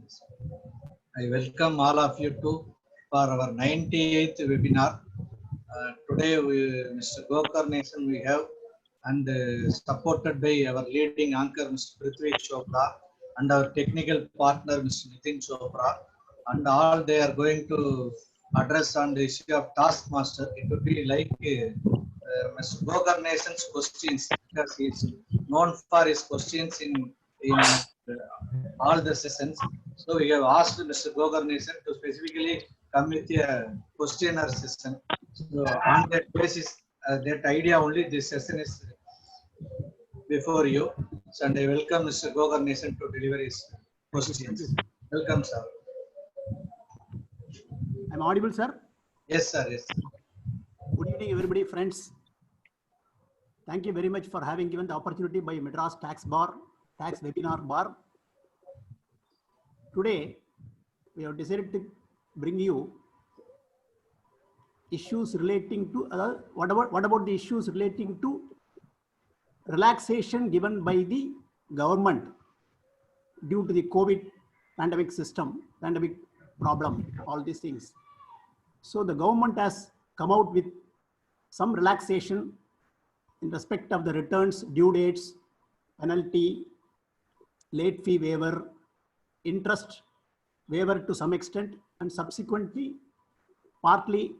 I welcome all of you to for our 98th webinar. Today, Mr. Gokarnation we have and supported by our leading anchor, Mr. Prithvi Chopra, and our technical partner, Mr. Nitin Chopra, and all they are going to address on the issue of Taskmaster. It would be like Mr. Gokarnation's questions, because he is known for his questions in all the sessions. So we have asked Mr. Gokarnation to specifically come with a questionnaire session. So on that basis, that idea only this session is before you. So, and I welcome Mr. Gokarnation to deliver his questions. Welcome, sir. I'm audible, sir? Yes, sir. Yes. Good evening, everybody, friends. Thank you very much for having given the opportunity by Madras Tax Webinar Bar. Today, we have decided to bring you issues relating to what about the issues relating to relaxation given by the government due to the COVID pandemic problem, all these things. So the government has come out with some relaxation in respect of the returns, due dates, penalty, late fee waiver, interest waiver to some extent, and subsequently partly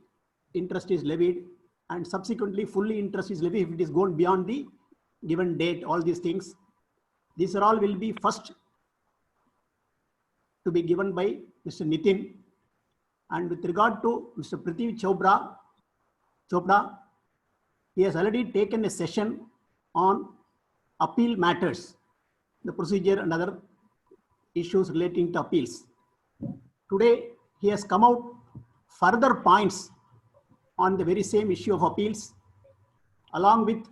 interest is levied, and subsequently fully interest is levied if it is gone beyond the given date. All these things, these are all will be first to be given by Mr. Nitin. And with regard to Mr. Prithvi Chopra, he has already taken a session on appeal matters, the procedure and other issues relating to appeals. Today, he has come out further points on the very same issue of appeals, along with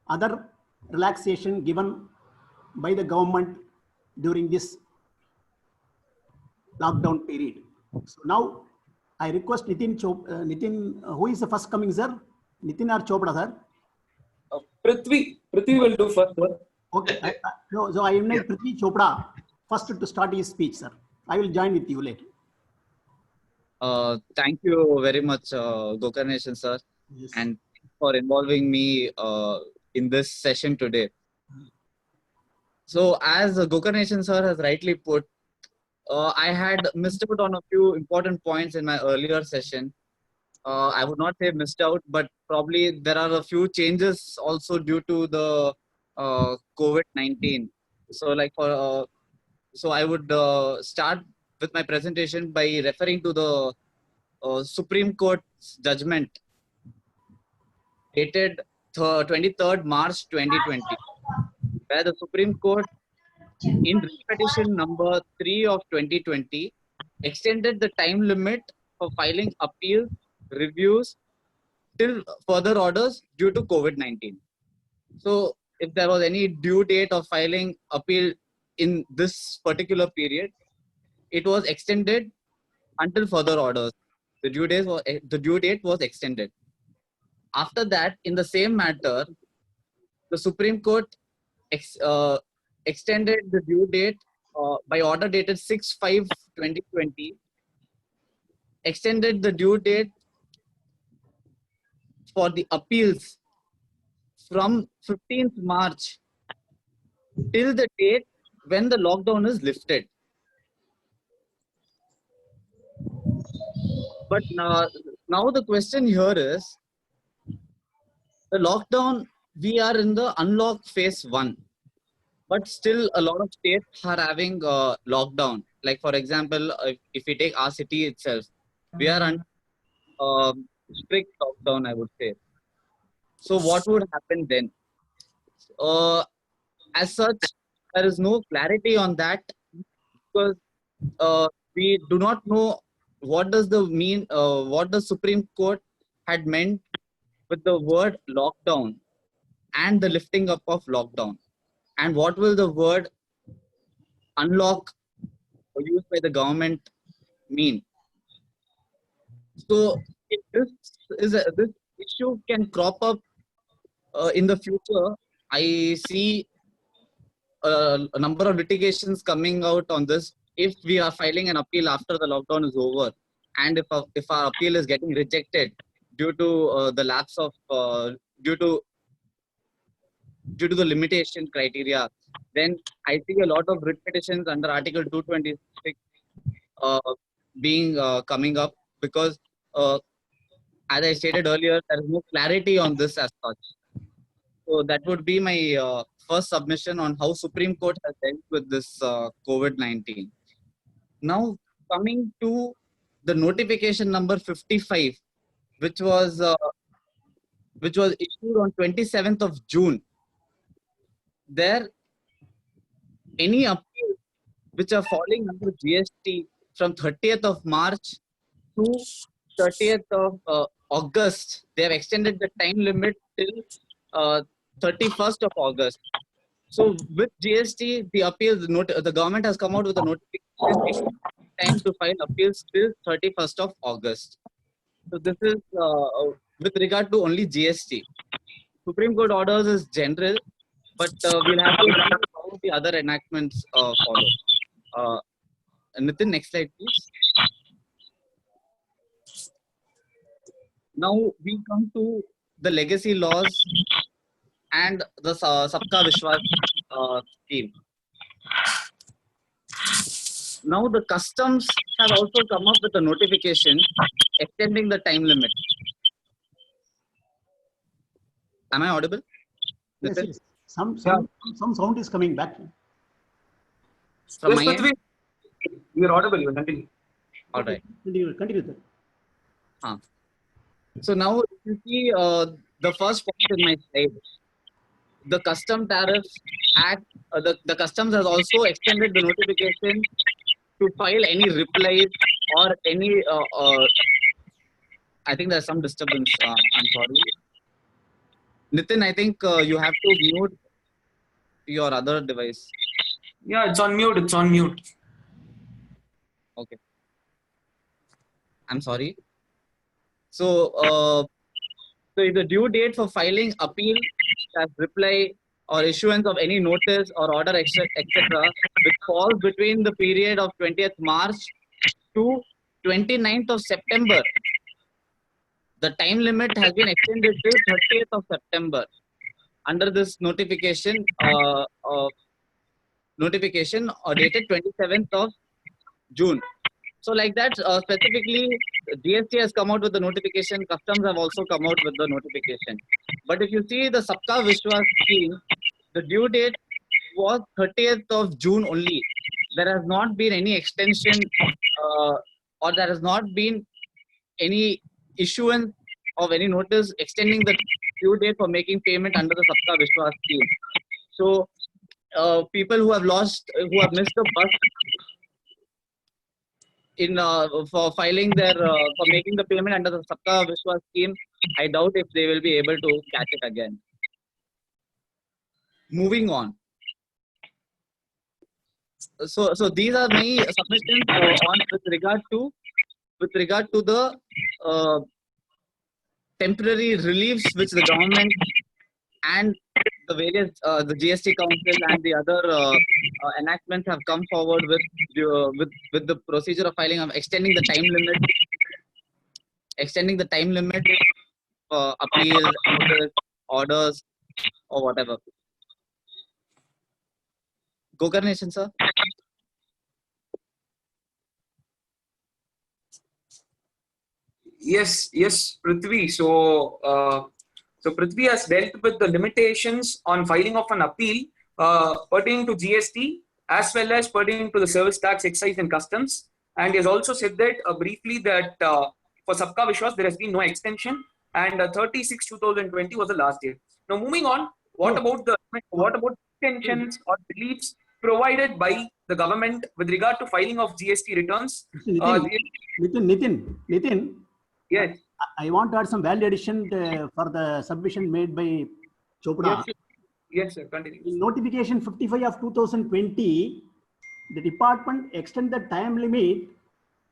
other relaxation given by the government during this lockdown period. So now I request Nitin, who is the first coming, sir? Nitin or Chopra, sir? Prithvi will do first, sir. Okay, so I invite Prithvi Chopra first to start his speech, sir. I will join with you later. Thank you very much, Gokarnation, sir, Yes. and for involving me in this session today. So, as Gokarnation, sir, has rightly put, I had missed out on a few important points in my earlier session. I would not say missed out, but probably there are a few changes also due to the COVID-19. So, so I would start with my presentation by referring to the Supreme Court's judgment dated 23rd March 2020, where the Supreme Court, in writ petition number 3 of 2020, extended the time limit for filing appeals, reviews till further orders due to COVID-19. So if there was any due date of filing appeal in this particular period, it was extended until further orders. The due date was extended. After that, in the same matter, the Supreme Court extended the due date by order dated 6/5/2020, extended the due date for the appeals from 15th March till the date when the lockdown is lifted. But now the question here is, the lockdown, we are in the unlock phase 1, but still a lot of states are having lockdown. Like for example, if we take our city itself, we are under strict lockdown, I would say. So what would happen then? As such, there is no clarity on that, because we do not know what does what the Supreme Court had meant with the word lockdown and the lifting up of lockdown, and what will the word unlock used by the government mean. So if this issue can crop up in the future, I see a number of litigations coming out on this if we are filing an appeal after the lockdown is over, and if our appeal is getting rejected due to the lapse of due to the limitation criteria, then I see a lot of writ petitions under Article 226 uh, being coming up, because as I stated earlier, there is no clarity on this as such. So that would be my first submission on how Supreme Court has dealt with this COVID-19. Now coming to the notification number 55, which was issued on 27th of June. There, any appeals which are falling under GST from 30th of March to 30th of August, they have extended the time limit till 31st of August. So with GST, the appeals, the government has come out with a notification time to file appeals till 31st of August. So this is with regard to only GST. Supreme Court orders is general, but we'll have to see how the other enactments follow. Nitin, next slide, please. Now we come to the legacy laws and the Sabka Vishwas scheme. Now the customs have also come up with a notification extending the time limit. Am I audible? Yes, Nitin? yes. Some sound is coming back. From Yes, my end? Prithvi, you are audible. You continue. All right. Continue that. So now if you see the first point in my slide, the Custom Tariffs Act, the customs has also extended the notification to file any replies or any. I think there's some disturbance. I'm sorry, Nitin. I think you have to mute your other device. Yeah, it's on mute. It's on mute. Okay. I'm sorry. So, if the due date for filing appeal as reply or issuance of any notice or order, etc., which falls between the period of 20th March to 29th of September, the time limit has been extended till 30th of September under this notification dated 27th of June. So like that, specifically, GST has come out with the notification, customs have also come out with the notification. But if you see the Sabka Vishwas scheme, the due date was 30th of June only. There has not been any extension or there has not been any issuance of any notice extending the due date for making payment under the Sabka Vishwas scheme. So people who have missed the bus in for filing their for making the payment under the Sabka Vishwas scheme, I doubt if they will be able to catch it again. Moving on. So these are my submissions on with regard to the temporary reliefs which the government and the various the GST Council and the other enactments have come forward with the procedure of filing of extending the time limit for appeals, orders, or whatever. Gokarnation, sir. Yes, Prithvi. So Prithvi has dealt with the limitations on filing of an appeal pertaining to GST as well as pertaining to the service tax, excise, and customs. And he has also said that briefly that for Sabka Vishwas there has been no extension, and 30/6/2020 was the last date. Now moving on, what about extensions or reliefs provided by the government with regard to filing of GST returns? Nitin. Yes. I want to add some value addition for the submission made by Chopra. Yes, sir. Continue. In notification 55 of 2020, the department extend the time limit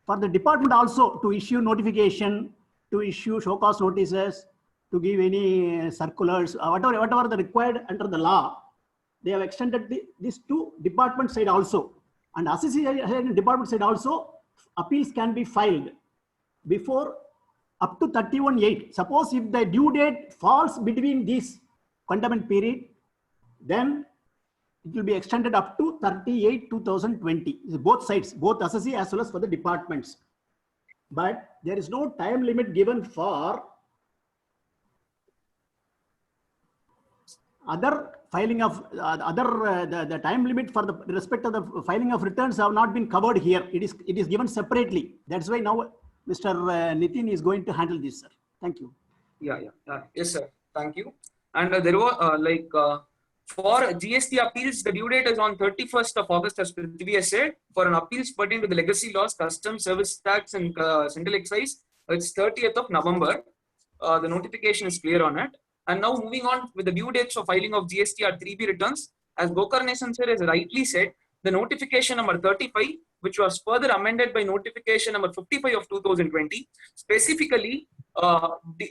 for the department also to issue notification, to issue show cause notices, to give any circulars, whatever the required under the law. They have extended this to department side also. And assessee department said also appeals can be filed before up to 31/8. Suppose if the due date falls between this containment period, then it will be extended up to 30/8/2020. Both sides, both assessee as well as for the departments. But there is no time limit given for other filing of the time limit for the respect of the filing of returns have not been covered here. It is given separately. That's why now Mr. Nitin is going to handle this, sir. Thank you. Yeah. Yes, sir. Thank you. And there were for GST appeals, the due date is on 31st of August, as Prithvi has said. For an appeals pertaining to the legacy laws, customs, service tax, and central excise, it's 30th of November. The notification is clear on it. And now moving on with the due dates for filing of GST or 3B returns, as Gokarnesan sir has rightly said, the notification number 35, which was further amended by notification number 55 of 2020, specifically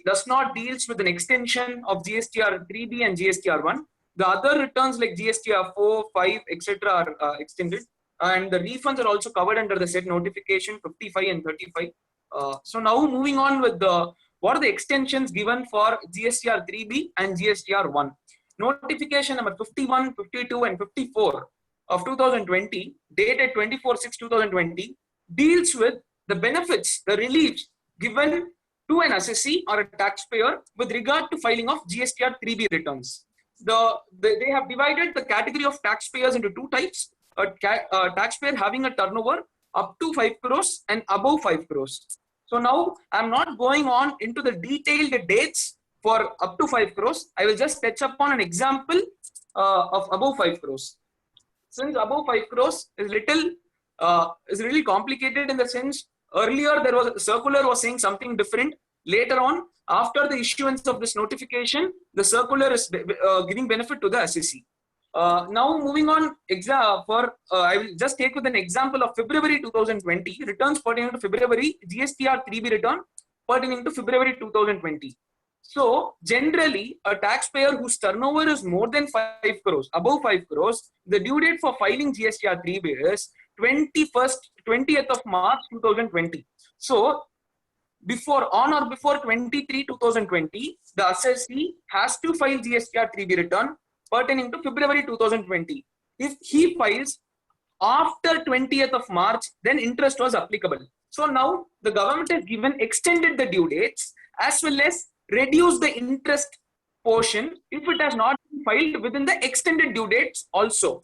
does not deals with an extension of GSTR 3B and GSTR 1. The other returns like GSTR 4, 5, etc. are extended, and the refunds are also covered under the said notification 55 and 35. So now moving on with what are the extensions given for GSTR 3B and GSTR 1. Notification number 51, 52, and 54 of 2020, dated 24/6/2020, deals with the benefits, the reliefs given to an assessee or a taxpayer with regard to filing of GSTR 3B returns. They have divided the category of taxpayers into two types: a taxpayer having a turnover up to 5 crores and above 5 crores. So now I'm not going on into the detailed dates for up to 5 crores. I will just touch upon an example of above 5 crores. Since above 5 crores is little complicated in the sense, earlier there was a circular was saying something different. Later on, after the issuance of this notification, the circular is giving benefit to the assessee. Now moving on, I will just take with an example of February 2020, returns pertaining to February, GSTR 3B return pertaining to February 2020. So generally, a taxpayer whose turnover is more than 5 crores, above 5 crores, the due date for filing GSTR 3B is 20th of March 2020. So on or before 23/2020, the assessee has to file GSTR 3B return pertaining to February 2020. If he files after 20th of March, then interest was applicable. So now the government has extended the due dates as well as reduced the interest portion if it has not been filed within the extended due dates also.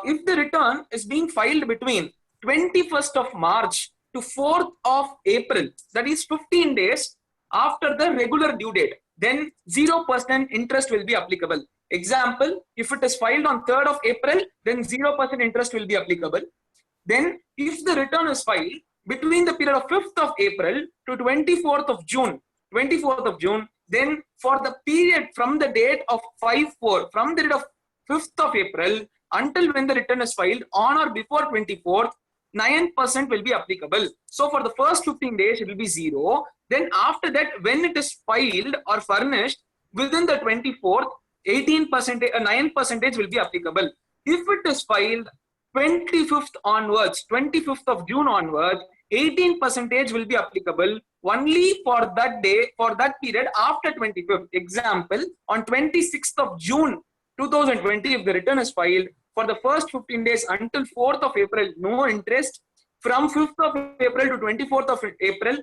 If the return is being filed between 21st of March to 4th of April, that is 15 days after the regular due date, then 0% interest will be applicable. Example, if it is filed on 3rd of April, then 0% interest will be applicable. Then if the return is filed between the period of 5th of April to 24th of June, then for the period from the date of 5/4, from the date of 5th of April until when the return is filed on or before 24th, 9% will be applicable. So for the first 15 days, it will be 0. Then after that, when it is filed or furnished within the 24th, 18%, 9% will be applicable. If it is filed 25th onwards, 25th of June onwards, 18% will be applicable only for that day, for that period after 25th. Example, on 26th of June 2020, if the return is filed, for the first 15 days until 4th of April, no interest. From 5th of April to 24th of April,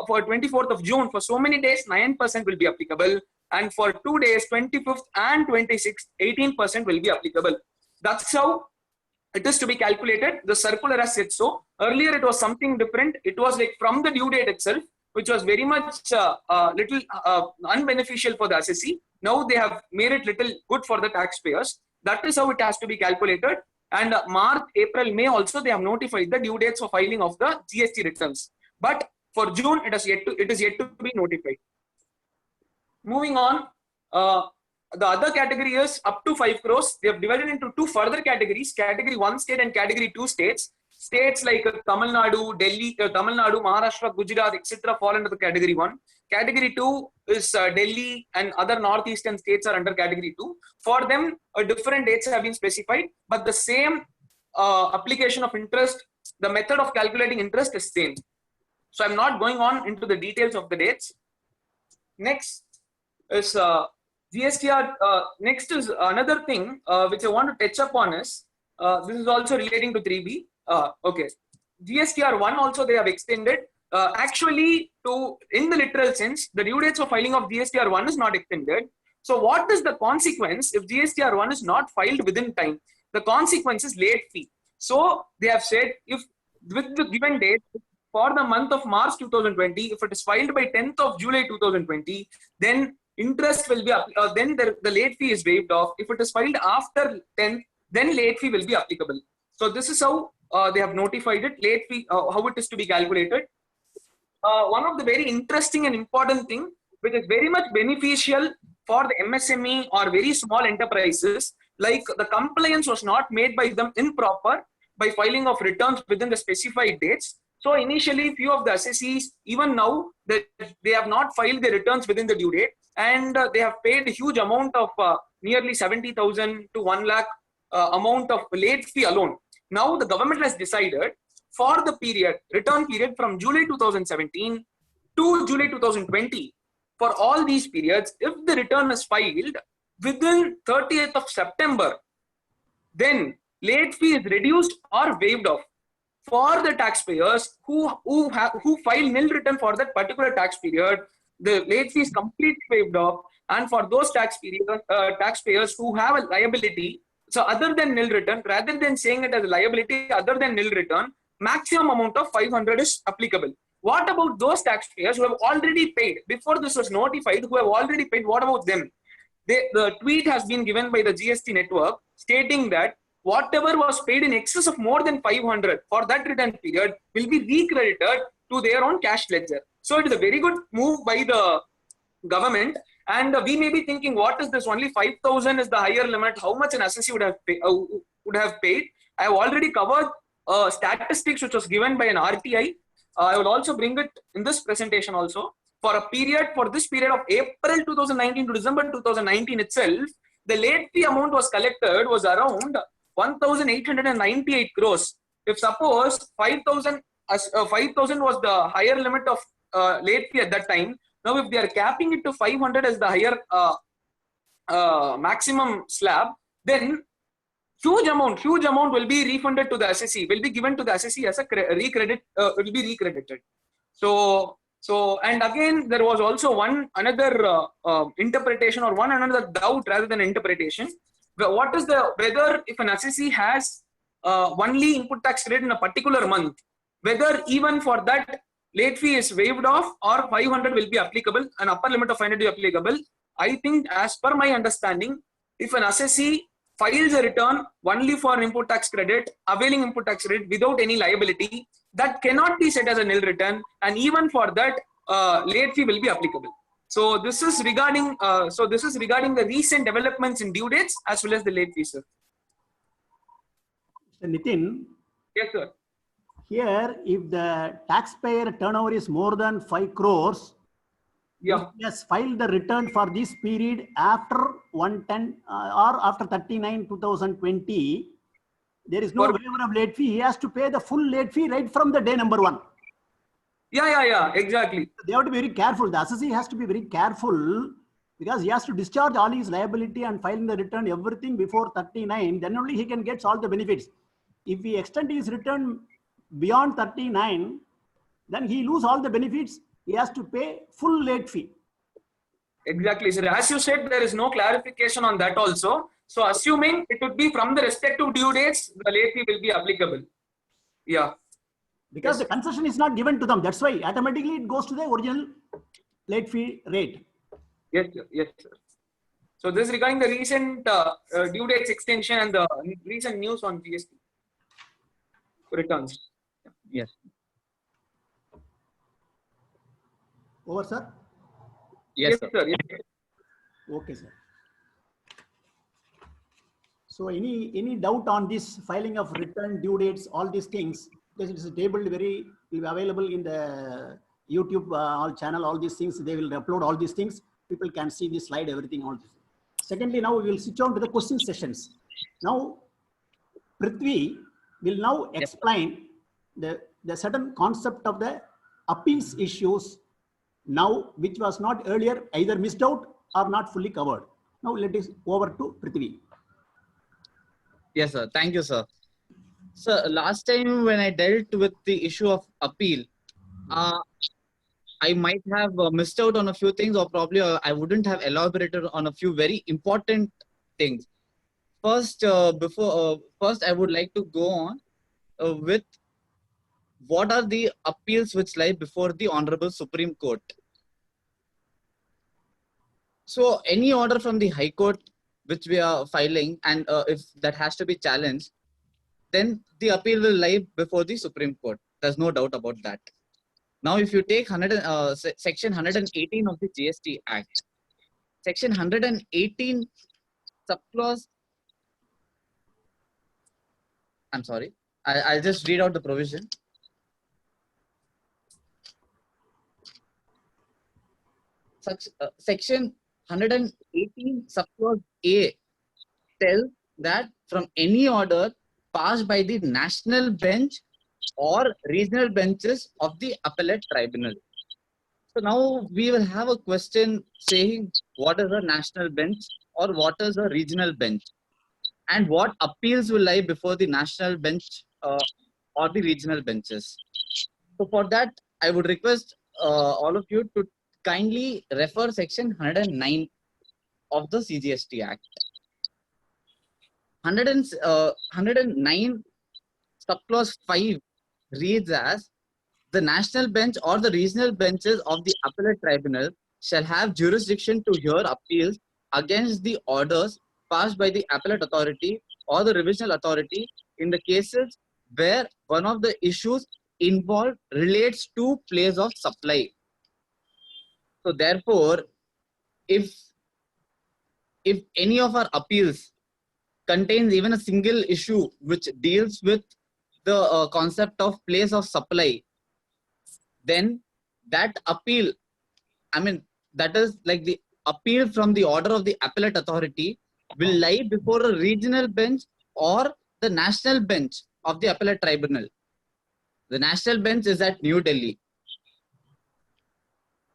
for 24th of June, for so many days, 9% will be applicable. And for 2 days, 25th and 26th, 18% will be applicable. That's how it is to be calculated. The circular has said so. Earlier, it was something different. It was like from the due date itself, which was very much little unbeneficial for the assessee. Now they have made it little good for the taxpayers. That is how it has to be calculated. And March, April, May also they have notified the due dates for filing of the GST returns. But for June, it is yet to be notified. Moving on, the other category is up to 5 crores. They have divided into two further categories: Category 1 state and Category 2 states. States like Tamil Nadu, Delhi, Tamil Nadu, Maharashtra, Gujarat, etc. fall under the Category 1. Category 2 is Delhi and other northeastern states are under Category 2. For them, different dates have been specified, but the same application of interest, the method of calculating interest is same. So I'm not going on into the details of the dates. Next is GSTR. Next is another thing which I want to touch upon is this is also relating to 3B. Okay, GSTR 1 also they have extended. Actually, in the literal sense, the due dates for filing of GSTR 1 is not extended. So what is the consequence if GSTR 1 is not filed within time? The consequence is late fee. So they have said if with the given date for the month of March 2020, if it is filed by 10th of July 2020, then interest will be then the late fee is waived off. If it is filed after 10th, then late fee will be applicable. So this is how they have notified it, late fee, how it is to be calculated. One of the very interesting and important thing, which is very much beneficial for the MSME or very small enterprises, like the compliance was not made by them improper by filing of returns within the specified dates. So initially, few of the assessees, even now, they have not filed their returns within the due date, and they have paid a huge amount of nearly 70,000 to 1 lakh amount of late fee alone. Now the government has decided for the period, return period from July 2017 to July 2020, for all these periods, if the return is filed within 30th of September, then late fee is reduced or waived off. For the taxpayers who file nil return for that particular tax period, the late fee is completely waived off. And for those taxpayers who have a liability, so other than nil return, rather than saying it as a liability other than nil return, maximum amount of 500 is applicable. What about those taxpayers who have already paid before this was notified, who have already paid? What about them? The tweet has been given by the GST network stating that whatever was paid in excess of more than 500 for that return period will be recredited to their own cash ledger. So it is a very good move by the government. And we may be thinking, what is this? Only 5,000 is the higher limit. How much an assessee would have paid? I have already covered statistics which was given by an RTI. I will also bring it in this presentation also. For this period of April 2019 to December 2019 itself, the late fee amount was collected was around 1,898 crores. If suppose 5,000 was the higher limit of late fee at that time, now if they are capping it to 500 as the higher maximum slab, then huge amount will be refunded to the assessee, will be given to the assessee as a recredit, will be recredited. So and again there was also another interpretation or another doubt rather than interpretation. What is whether if an assessee has only input tax credit in a particular month, whether even for that late fee is waived off or 500 will be applicable, an upper limit of 500 will be applicable. I think as per my understanding, if an assessee files a return only for input tax credit, availing input tax credit without any liability, that cannot be set as a nil return, and even for that late fee will be applicable. So this is regarding the recent developments in due dates as well as the late fees, sir. Nitin. Yes, sir. Here, if the taxpayer turnover is more than 5 crores, yeah, he has filed the return for this period after 110 or after 39/2020, there is no waiver of late fee. He has to pay the full late fee right from the day number 1. Yeah, exactly. They have to be very careful. The assessee has to be very careful because he has to discharge all his liability and filing the return, everything before 39. Then only he can get all the benefits. If he extend his return beyond 39, then he lose all the benefits. He has to pay full late fee. Exactly, sir. As you said, there is no clarification on that also. So assuming it would be from the respective due dates, the late fee will be applicable. Yeah. Because the concession is not given to them. That's why automatically it goes to the original late fee rate. Yes, sir. Yes, sir. So this is regarding the recent due dates extension and the recent news on GST returns. Yes. Over, sir? Yes, sir. Yes, sir. Okay, sir. So any doubt on this filing of return, due dates, all these things, because it is tabled will be available in the YouTube all channel, all these things, they will upload all these things. People can see this slide, everything, all this. Secondly, now we will switch on to the question sessions. Now, Prithvi, will now explain the certain concept of the appeals issues now, which was not earlier either missed out or not fully covered. Now let us over to Prithvi. Yes, sir. Thank you, sir. So last time when I dealt with the issue of appeal, uh, I might have missed out on a few things, or probably I wouldn't have elaborated on a few very important things. First, first I would like to go on with what are the appeals which lie before the Honorable Supreme Court. So any order from the High Court which we are filing, and if that has to be challenged, then the appeal will lie before the Supreme Court. There's no doubt about that. Now, if you take section 118 of the GST Act, section 118 subclause, I'm sorry, I'll just read out the provision. Section 118 subclause A tells that from any order passed by the national bench or regional benches of the appellate tribunal. So now we will have a question saying what is a national bench or what is a regional bench, and what appeals will lie before the national bench or the regional benches. So for that, I would request all of you to kindly refer section 109 of the CGST Act. 109 subclause 5 reads as, the national bench or the regional benches of the appellate tribunal shall have jurisdiction to hear appeals against the orders passed by the appellate authority or the revisional authority in the cases where one of the issues involved relates to place of supply. So therefore, if any of our appeals contains even a single issue which deals with the concept of place of supply, then that appeal, that is like the appeal from the order of the appellate authority will lie before a regional bench or the national bench of the appellate tribunal. The national bench is at New Delhi.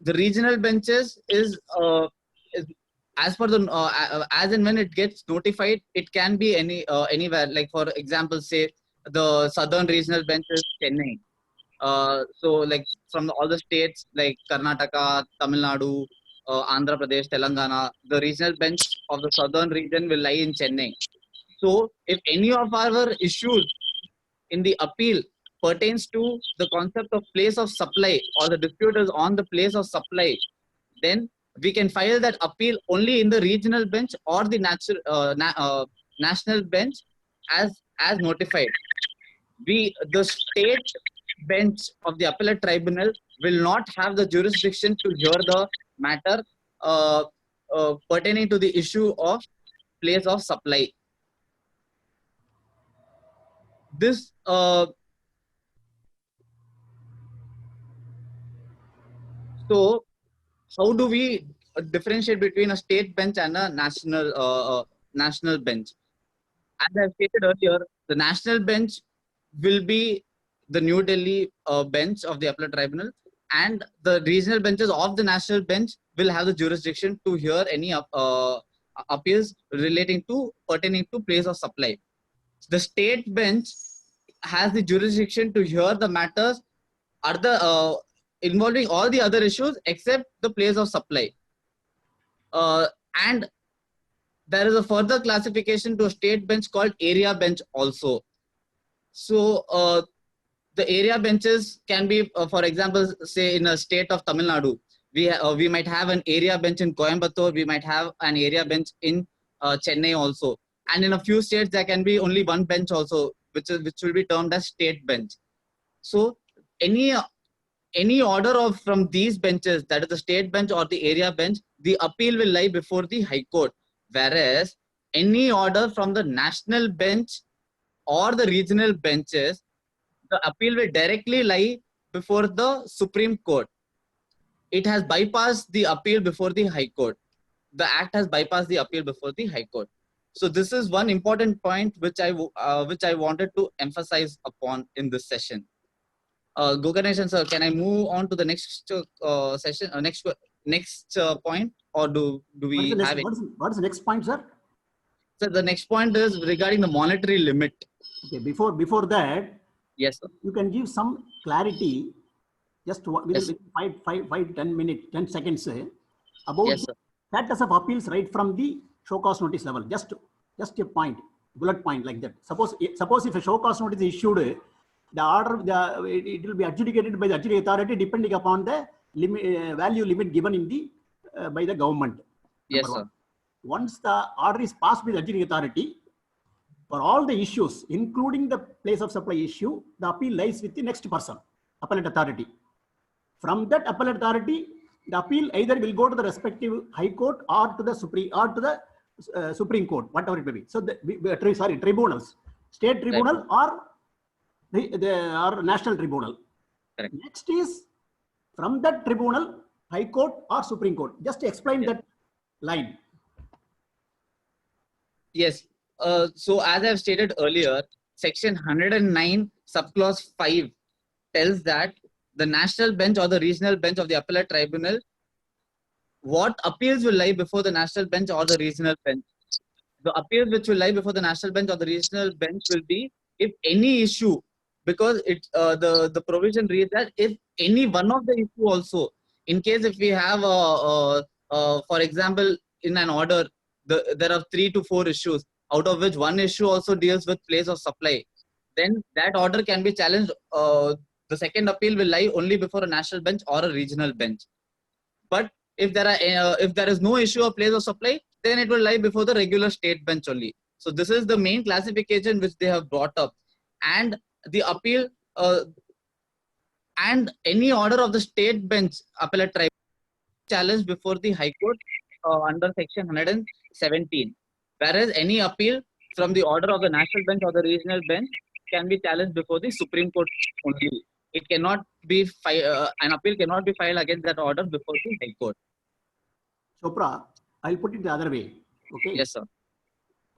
The regional benches is as per the as and when it gets notified, it can be anywhere. Like for example, say the southern regional bench is Chennai. So like from all the states like Karnataka, Tamil Nadu, Andhra Pradesh, Telangana, the regional bench of the southern region will lie in Chennai. So if any of our issues in the appeal pertains to the concept of place of supply, or the dispute is on the place of supply, then we can file that appeal only in the regional bench or the national bench as notified. The state bench of the appellate tribunal will not have the jurisdiction to hear the matter pertaining to the issue of place of supply. This so how do we differentiate between a state bench and a national bench? As I stated earlier, the national bench will be the New Delhi bench of the appellate tribunal, and the regional benches of the national bench will have the jurisdiction to hear any appeals pertaining to place of supply. The state bench has the jurisdiction to hear the matters involving all the other issues except the place of supply. And there is a further classification to a state bench called area bench also. So the area benches can be, for example, say in a state of Tamil Nadu, we might have an area bench in Coimbatore, we might have an area bench in Chennai also. And in a few states, there can be only one bench also, which will be termed as state bench. So any order from these benches, that is the state bench or the area bench, the appeal will lie before the High Court. Whereas any order from the national bench or the regional benches, the appeal will directly lie before the Supreme Court. It has bypassed the appeal before the High Court. The Act has bypassed the appeal before the High Court. So this is one important point which I wanted to emphasize upon in this session. Gokarnesan sir, can I move on to the next session, next point, or do we have it? What is the next point, sir? So the next point is regarding the monetary limit. Okay, before that, Yes, sir. you can give some clarity, just Yes. within 10 minutes, 10 seconds, about Yes, the sir. status of appeals right from the show cause notice level. Just a point, bullet point like that. Suppose if a show cause notice is issued, the order, it will be adjudicated by the adjudicating authority depending upon the value limit given in the by the government. Yes, Number sir. one. Once the order is passed by the adjudicating authority, for all the issues, including the place of supply issue, the appeal lies with the next person, appellate authority. From that appellate authority, the appeal either will go to the respective High Court or to the Supreme Court, whatever it may be. So, tribunals, state tribunal or or national tribunal. Correct. Next is from that tribunal, High Court or Supreme Court. Just to explain that line. Yes. So as I've stated earlier, section 109 subclause 5 tells that the national bench or the regional bench of the appellate tribunal, what appeals will lie before the national bench or the regional bench. The appeals which will lie before the national bench or the regional bench will be if any issue, because the provision reads that if any one of the issue also, in case if we have for example in an order there are 3 to 4 issues, out of which one issue also deals with place of supply, then that order can be challenged. The second appeal will lie only before a national bench or a regional bench. But if there is no issue of place of supply, then it will lie before the regular state bench only. So this is the main classification which they have brought up, and the appeal and any order of the state bench appellate tribunal challenged before the High Court under section 117, whereas any appeal from the order of the national bench or the regional bench can be challenged before the Supreme Court only. It cannot be an appeal cannot be filed against that order before the High Court. Chopra, I'll put it the other way. Okay. Yes, sir.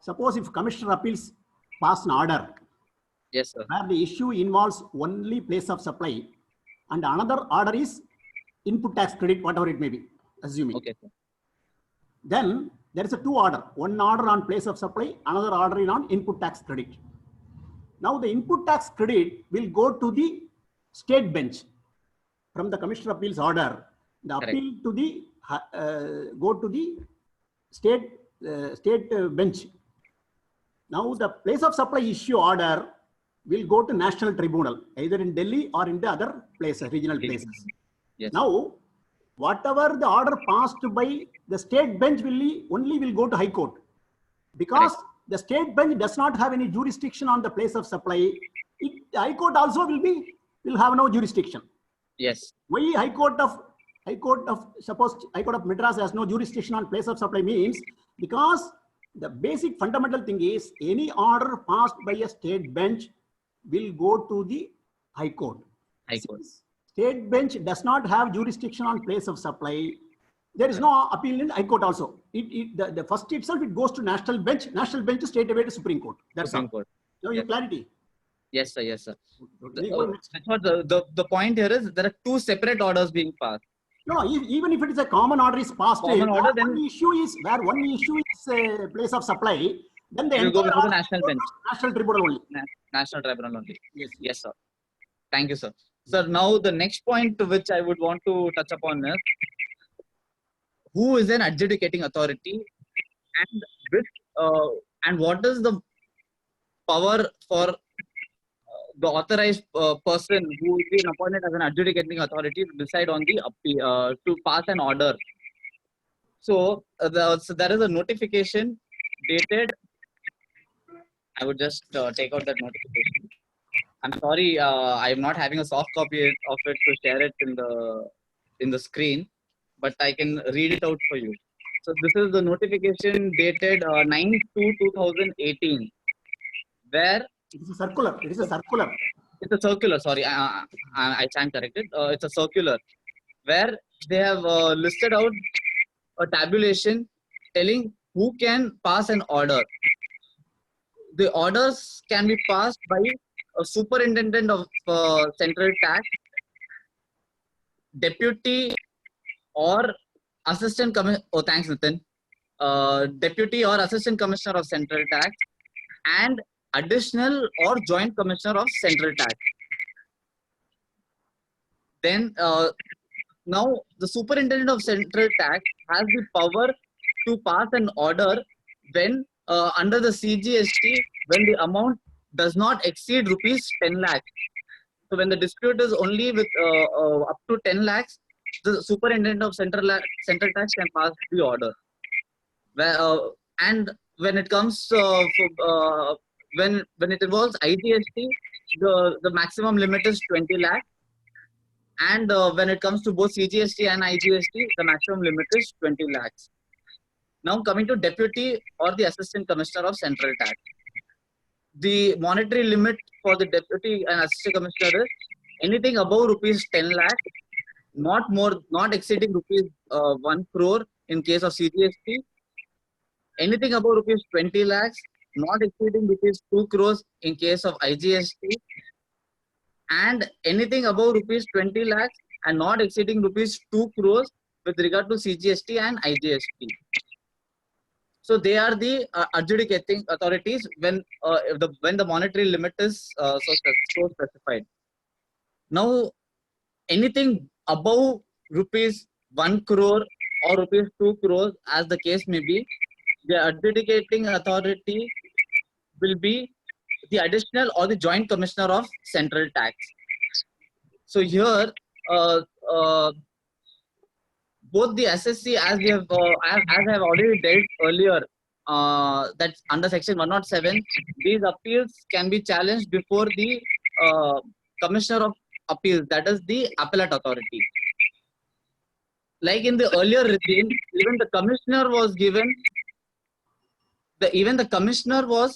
Suppose if Commissioner Appeals pass an order, yes, sir, where the issue involves only place of supply, and another order is input tax credit, whatever it may be, assuming. okay, sir. Then there is a two order. One order on place of supply, another order is on input tax credit. Now the input tax credit will go to the state bench from the Commissioner Appeals order. The Correct. appeal to the go to the state bench. Now the place of supply issue order will go to national tribunal, either in Delhi or in the other places, regional places. Yes. Now, whatever the order passed by the state bench only will go to High Court, because Correct. the state bench does not have any jurisdiction on the place of supply. The High Court also will have no jurisdiction. Yes. Why High Court of Madras has no jurisdiction on place of supply means because the basic fundamental thing is any order passed by a state bench will go to the High Court. High Court. Since state bench does not have jurisdiction on place of supply, there is no appeal in High Court also. The first itself it goes to national bench to straight away to Supreme Court. That's Supreme all. Court. Now your clarity. Yes, sir. Yes, sir. We go next. The point here is there are two separate orders being passed. No, even if it is a common order is passed, Common order, then one issue is place of supply, then the it will go entire before the order national goes to bench. national tribunal only. National tribunal only. Yes. Yes, sir. Thank you, sir. Sir, now the next point which I would want to touch upon is who is an adjudicating authority, and what is the power for the authorized person who is being appointed as an adjudicating authority to decide on the appeal, to pass an order. So, so there is a notification dated. I would just take out that notification. I'm sorry, I am not having a soft copy of it to share it in the screen, but I can read it out for you. So this is the notification dated 9/2/2018, where It is a circular. It is a circular. it's a circular. Sorry, I stand corrected. It's a circular where they have listed out a tabulation telling who can pass an order. The orders can be passed by a superintendent of central tax, deputy or assistant commissioner. Oh, thanks, Nitin. Deputy or assistant commissioner of central tax, and additional or joint commissioner of central tax. Then now the superintendent of central tax has the power to pass an order when under the CGST, when the amount does not exceed rupees 10 lakhs. So when the dispute is only with up to 10 lakhs, the superintendent of central tax can pass the order. And when it comes when it involves IGST, the maximum limit is 20 lakhs. And when it comes to both CGST and IGST, the maximum limit is 20 lakhs. Now coming to deputy or the assistant commissioner of central tax. The monetary limit for the deputy and assistant commissioner is anything above rupees 10 lakhs, not exceeding rupees 1 crore in case of CGST, anything above rupees 20 lakhs, not exceeding rupees 2 crores in case of IGST, and anything above rupees 20 lakhs and not exceeding rupees 2 crores with regard to CGST and IGST. So they are the adjudicating authorities when the monetary limit is so specified. Now, anything above rupees 1 crore or rupees 2 crores, as the case may be, the adjudicating authority will be the additional or the joint commissioner of central tax. So here, both the SSC, as we have as I have already dealt earlier, that under section 107, these appeals can be challenged before the commissioner of appeals, that is the appellate authority. Like in the earlier regime, even the commissioner was given the commissioner was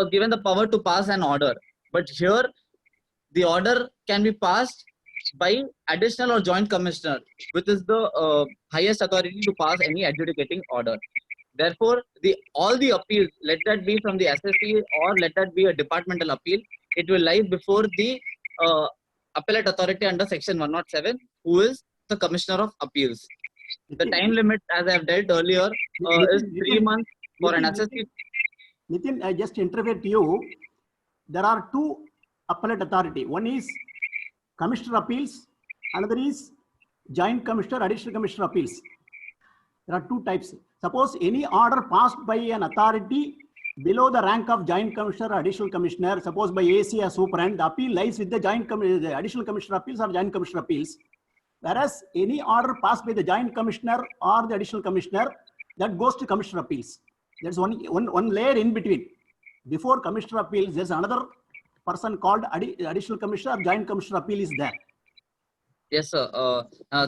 given the power to pass an order, but here the order can be passed by additional or joint commissioner, which is the highest authority to pass any adjudicating order. Therefore, all the appeals, let that be from the SSC or let that be a departmental appeal, it will lie before the appellate authority under section 107, who is the commissioner of appeals. The time limit, as I have dealt earlier, is 3 months for an SSC. Nitin, I just intervene to you. There are two appellate authority. One is commissioner appeals, another is joint commissioner, additional commissioner appeals. There are two types. Suppose any order passed by an authority below the rank of joint commissioner or additional commissioner, suppose by AC or superintendent, the appeal lies with the additional commissioner appeals or joint commissioner appeals. Whereas any order passed by the joint commissioner or the additional commissioner, that goes to commissioner appeals. There's one layer in between. Before commissioner appeals, there's another person called additional commissioner or joint commissioner appeal is there. Yes, sir.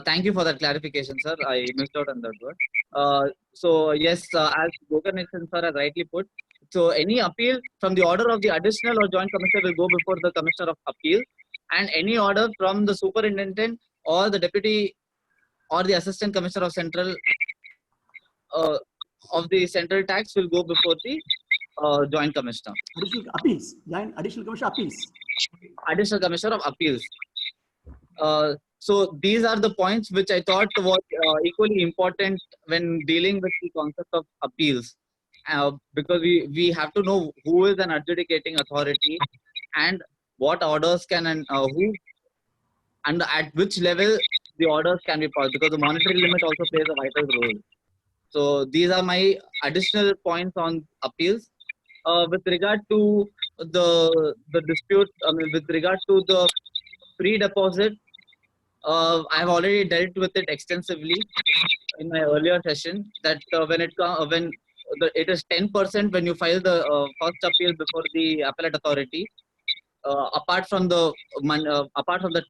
Thank you for that clarification, sir. I missed out on that word. So yes, as Gokarnesan sir has rightly put, so any appeal from the order of the additional or joint commissioner will go before the commissioner of appeal, and any order from the superintendent or the deputy or the assistant commissioner of central tax will go before the joint commissioner. Additional appeals, additional commissioner appeals. Additional commissioner of appeals. So these are the points which I thought was equally important when dealing with the concept of appeals, because we have to know who is an adjudicating authority and what orders can and who and at which level the orders can be passed, because the monetary limit also plays a vital role. So these are my additional points on appeals. With regard to the dispute, with regard to the pre-deposit, I have already dealt with it extensively in my earlier session. That when it is 10% when you file the first appeal before the appellate authority, apart from the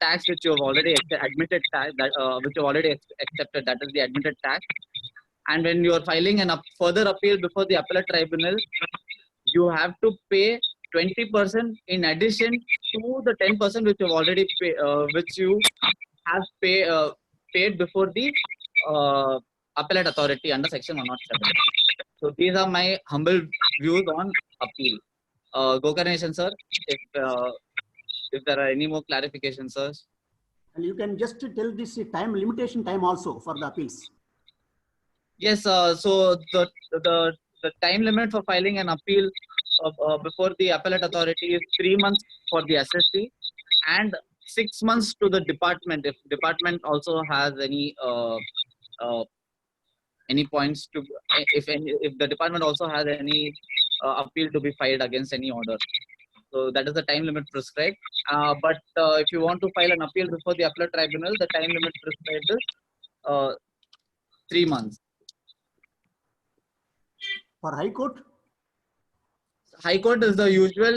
tax which you have already admitted tax, which you have already accepted, that is the admitted tax. And when you are filing a further appeal before the appellate tribunal, you have to pay 20% in addition to the 10% which you have already paid before the appellate authority under section 107. So these are my humble views on appeal. Gokarnation sir, if there are any more clarifications, sir. And you can just tell this time limitation time also for the appeals. Yes, so the time limit for filing an appeal before the appellate authority is 3 months for the SST and 6 months to the department. If department also has any points to, if the department also has any appeal to be filed against any order. So that is the time limit prescribed. But if you want to file an appeal before the appellate tribunal, the time limit prescribed is 3 months. For High Court? High Court is the usual.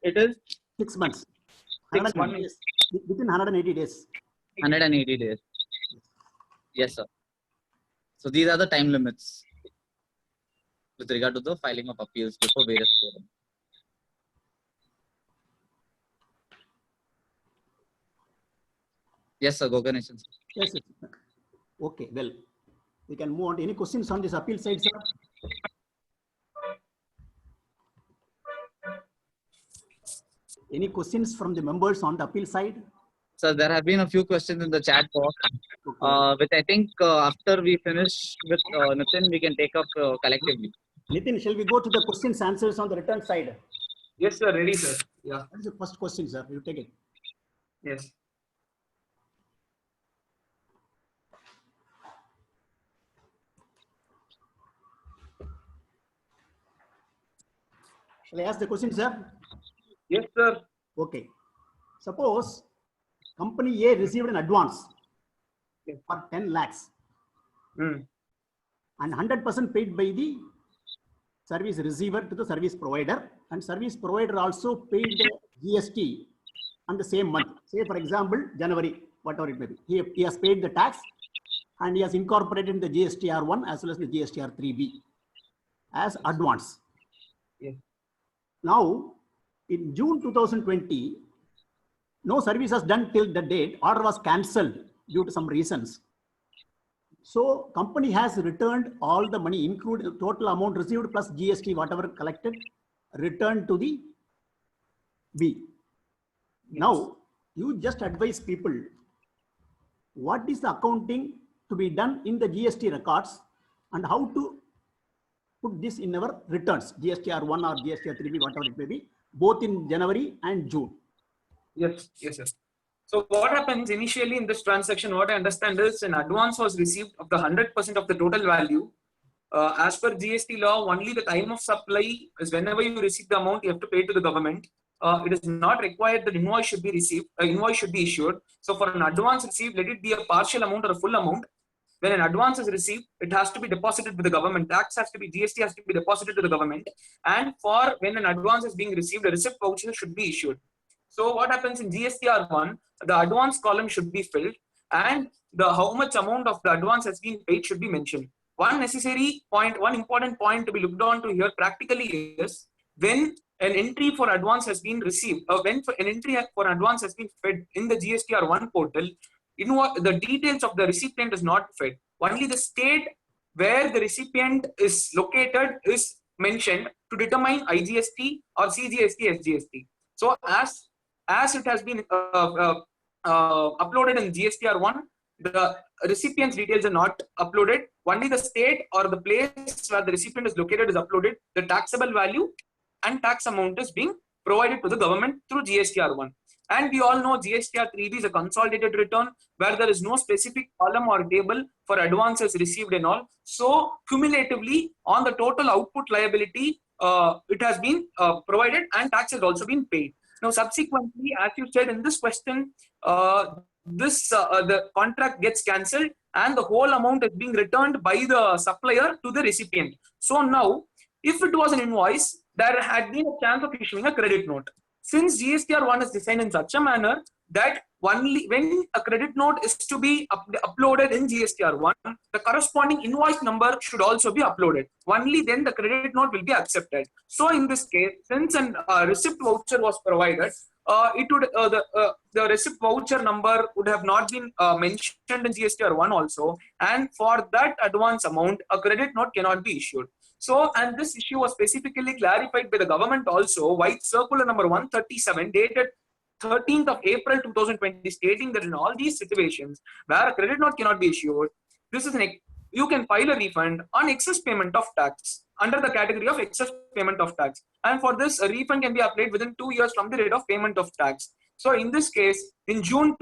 It is 6 months. 6 months. Days. Within 180 days. 180 days. Yes, sir. So these are the time limits with regard to the filing of appeals before various forums. Yes, sir. Gokarnation. Yes, yes. Okay, well, we can move on to any questions on this appeal side, sir? Any questions from the members on the appeal side? So there have been a few questions in the chat box, which I think after we finish with Nitin, we can take up collectively. Nitin, shall we go to the questions answers on the return side? Yes, sir. Ready, sir. Yeah. What is the first question, sir? You take it. Yes. Shall I ask the question, sir? Yes, sir. Okay. Suppose company A received an advance for 10 lakhs Mm. and 100% paid by the service receiver to the service provider, and service provider also paid the GST on the same month. Say for example, January, whatever it may be. He has paid the tax and he has incorporated the GSTR1 as well as the GSTR3B as advance. Yes. Now, in June 2020, no service was done till the date, order was cancelled due to some reasons. So company has returned all the money, including total amount received plus GST, whatever collected, returned to the B. Now, you just advise people, what is the accounting to be done in the GST records and how to put this in our returns, GSTR1 or GSTR3B, whatever it may be, both in January and June. Yes, yes, sir. So what happens initially in this transaction, what I understand is an advance was received of the 100% of the total value. As per GST law, only the time of supply is whenever you receive the amount, you have to pay to the government. It is not required that invoice should be received, invoice should be issued. So for an advance received, let it be a partial amount or a full amount. When an advance is received, it has to be deposited with the government. Tax has to be, GST has to be deposited to the government. And for when an advance is being received, a receipt voucher should be issued. So what happens in GSTR1, the advance column should be filled and the how much amount of the advance has been paid should be mentioned. One necessary point, one important point to be looked on to here practically is when an entry for advance has been received, or when an entry for advance has been fed in the GSTR1 portal, the details of the recipient is not fed. Only the state where the recipient is located is mentioned to determine IGST or CGST, SGST. So as it has been uploaded in GSTR1, the recipient's details are not uploaded. Only the state or the place where the recipient is located is uploaded. The taxable value and tax amount is being provided to the government through GSTR1. And we all know GSTR3B is a consolidated return where there is no specific column or table for advances received and all. So cumulatively on the total output liability, it has been provided and tax has also been paid. Now, subsequently, as you said in this question, the contract gets cancelled and the whole amount is being returned by the supplier to the recipient. So now, if it was an invoice, there had been a chance of issuing a credit note. Since GSTR1 is designed in such a manner that only when a credit note is to be uploaded in GSTR1, the corresponding invoice number should also be uploaded. Only then the credit note will be accepted. So in this case, since a receipt voucher was provided, it would the receipt voucher number would have not been mentioned in GSTR 1 also, and for that advance amount, a credit note cannot be issued. So, and this issue was specifically clarified by the government also, White Circular number 137 dated 13th of April 2020, stating that in all these situations where a credit note cannot be issued, this is you can file a refund on excess payment of tax under the category of excess payment of tax, and for this a refund can be applied within 2 years from the date of payment of tax. So in this case, in January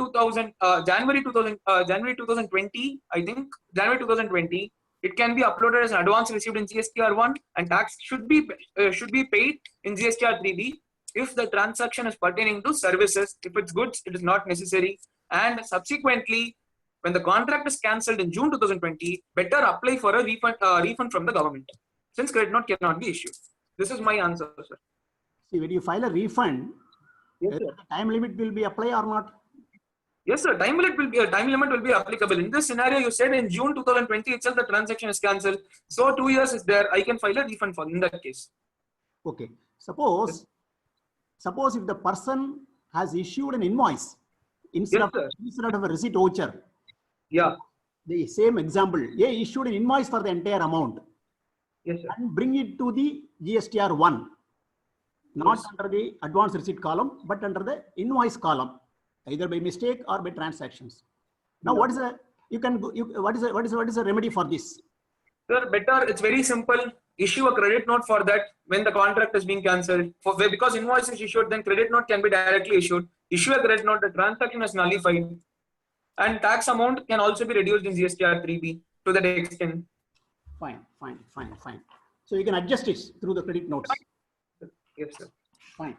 2020, I think January 2020, it can be uploaded as an advance received in GSTR 1, and tax should be paid in GSTR 3B if the transaction is pertaining to services. If it's goods, it is not necessary. And subsequently, when the contract is cancelled in June 2020, better apply for a refund from the government, since credit note cannot be issued. This is my answer, sir. See, when you file a refund, Yes, whether sir. the time limit will be applied or not? Yes, sir. Time limit will be applicable. In this scenario, you said in June 2020 itself the transaction is cancelled. So 2 years is there. I can file a refund for in that case. Okay. Suppose if the person has issued an invoice instead Yes, sir. of a receipt voucher, Yeah. the same example, A issued an invoice for the entire amount Yes, sir. and bring it to the GSTR 1, not Yes. under the advance receipt column, but under the invoice column, either by mistake or by transactions. Now, Yeah. what is the remedy for this? Sir, better, it's very simple. Issue a credit note for that when the contract is being cancelled. Because invoice is issued, then credit note can be directly issued. Issue a credit note, the transaction is nullified. And tax amount can also be reduced in GSTR 3B to that extent. Fine. So you can adjust it through the credit notes. Yes, sir. Fine.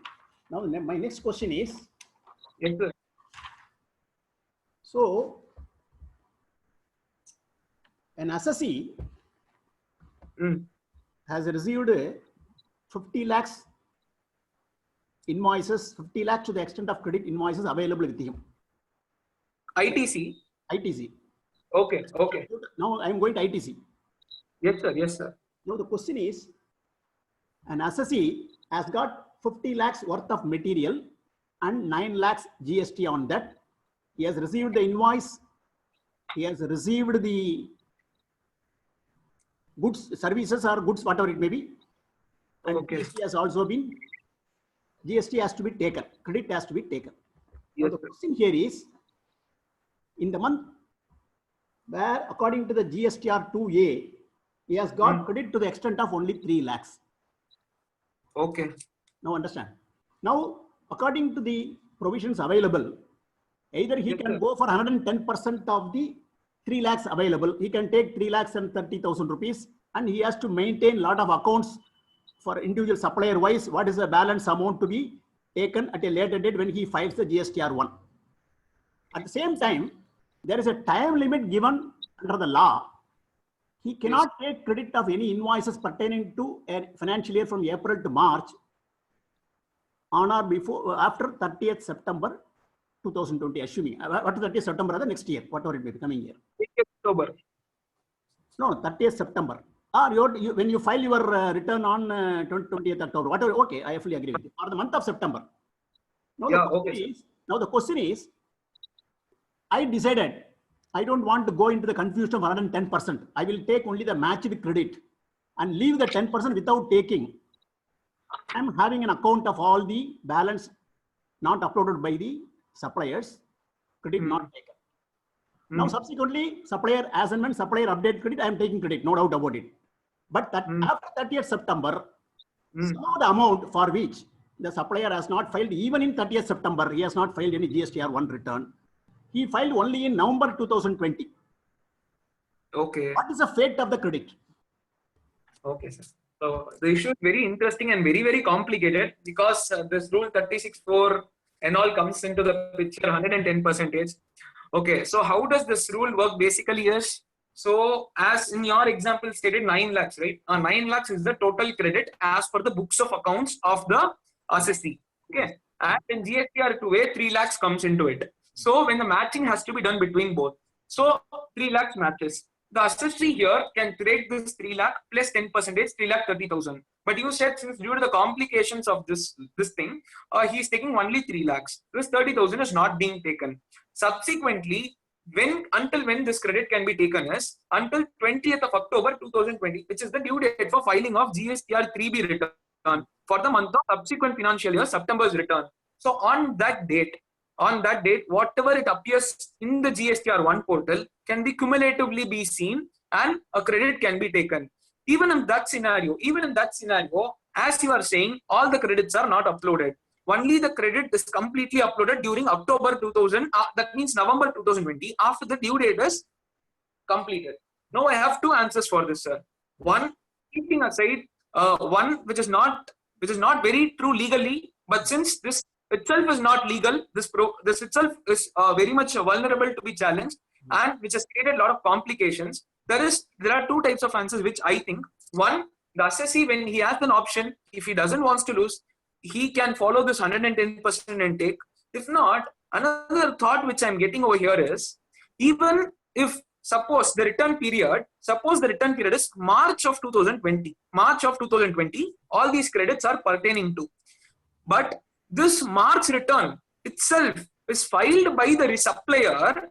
Now, my next question is, Yes, sir. so an assessee has received 50 lakhs invoices, 50 lakhs to the extent of credit invoices available with him. ITC. ITC. Okay. Now I am going to ITC. Yes, sir. Yes, sir. Now the question is, an assessee has got 50 lakhs worth of material and 9 lakhs GST on that. He has received the invoice. He has received the goods, services or goods, whatever it may be. And Okay. GST has also been, GST has to be taken. Credit has to be taken. Now Yes, the sir. question here is, in the month where according to the GSTR 2A, he has got credit to the extent of only 3 lakhs. Okay. Now understand. Now, according to the provisions available, either he Yes, can sir. go for 110% of the 3 lakhs available. He can take 3 lakhs and 30,000 rupees, and he has to maintain lot of accounts for individual supplier wise. What is the balance amount to be taken at a later date when he files the GSTR 1. At the same time, there is a time limit given under the law. He cannot take credit of any invoices pertaining to a financial year from April to March on or before, after 30th September 2020, assuming, what is 30th September, the next year, whatever it may be, coming year. October. No, 30th September. Or when you file your return on 20th October, whatever, okay, I fully agree with you. Or the month of September. Now, Yeah, the question is, I decided I don't want to go into the confusion of 110%. I will take only the matched credit and leave the 10% without taking. I'm having an account of all the balance not uploaded by the suppliers, credit not taken. Now, subsequently, supplier, as and when supplier update credit, I am taking credit, no doubt about it. But that after 30th September, some of the amount for which the supplier has not filed, even in 30th September, he has not filed any GSTR 1 return. He filed only in November 2020. Okay. What is the fate of the credit? Okay, sir. So the issue is very interesting and very, very complicated because this rule 36(4) and all comes into the picture 110%. Okay, so how does this rule work basically is, so as in your example stated 9 lakhs, right? 9 lakhs is the total credit as per the books of accounts of the assessee. Okay, and in GSTR 2A, 3 lakhs comes into it. So when the matching has to be done between both. So 3 lakhs matches. The assessee here can take this 3 lakh plus 10%, 3 lakh 30,000. But you said since due to the complications of this thing, he's taking only 3 lakhs. This 30,000 is not being taken. Subsequently, until when this credit can be taken is until 20th of October 2020, which is the due date for filing of GSTR 3B return for the month of subsequent financial year, September's return. So on that date, whatever it appears in the GSTR 1 portal can be cumulatively be seen and a credit can be taken. Even in that scenario, as you are saying, all the credits are not uploaded. Only the credit is completely uploaded during October 2000, that means November 2020, after the due date is completed. Now I have 2 answers for this, sir. One, keeping aside one which is not very true legally, but since this itself is not legal, this itself is very much vulnerable to be challenged, and which has created a lot of complications. There are 2 types of answers which I think. One, the assessee, when he has an option, if he doesn't want to lose, he can follow this 110% and take. If not, another thought which I'm getting over here is, even if suppose the return period is March of 2020, all these credits are pertaining to. But this March return itself is filed by the supplier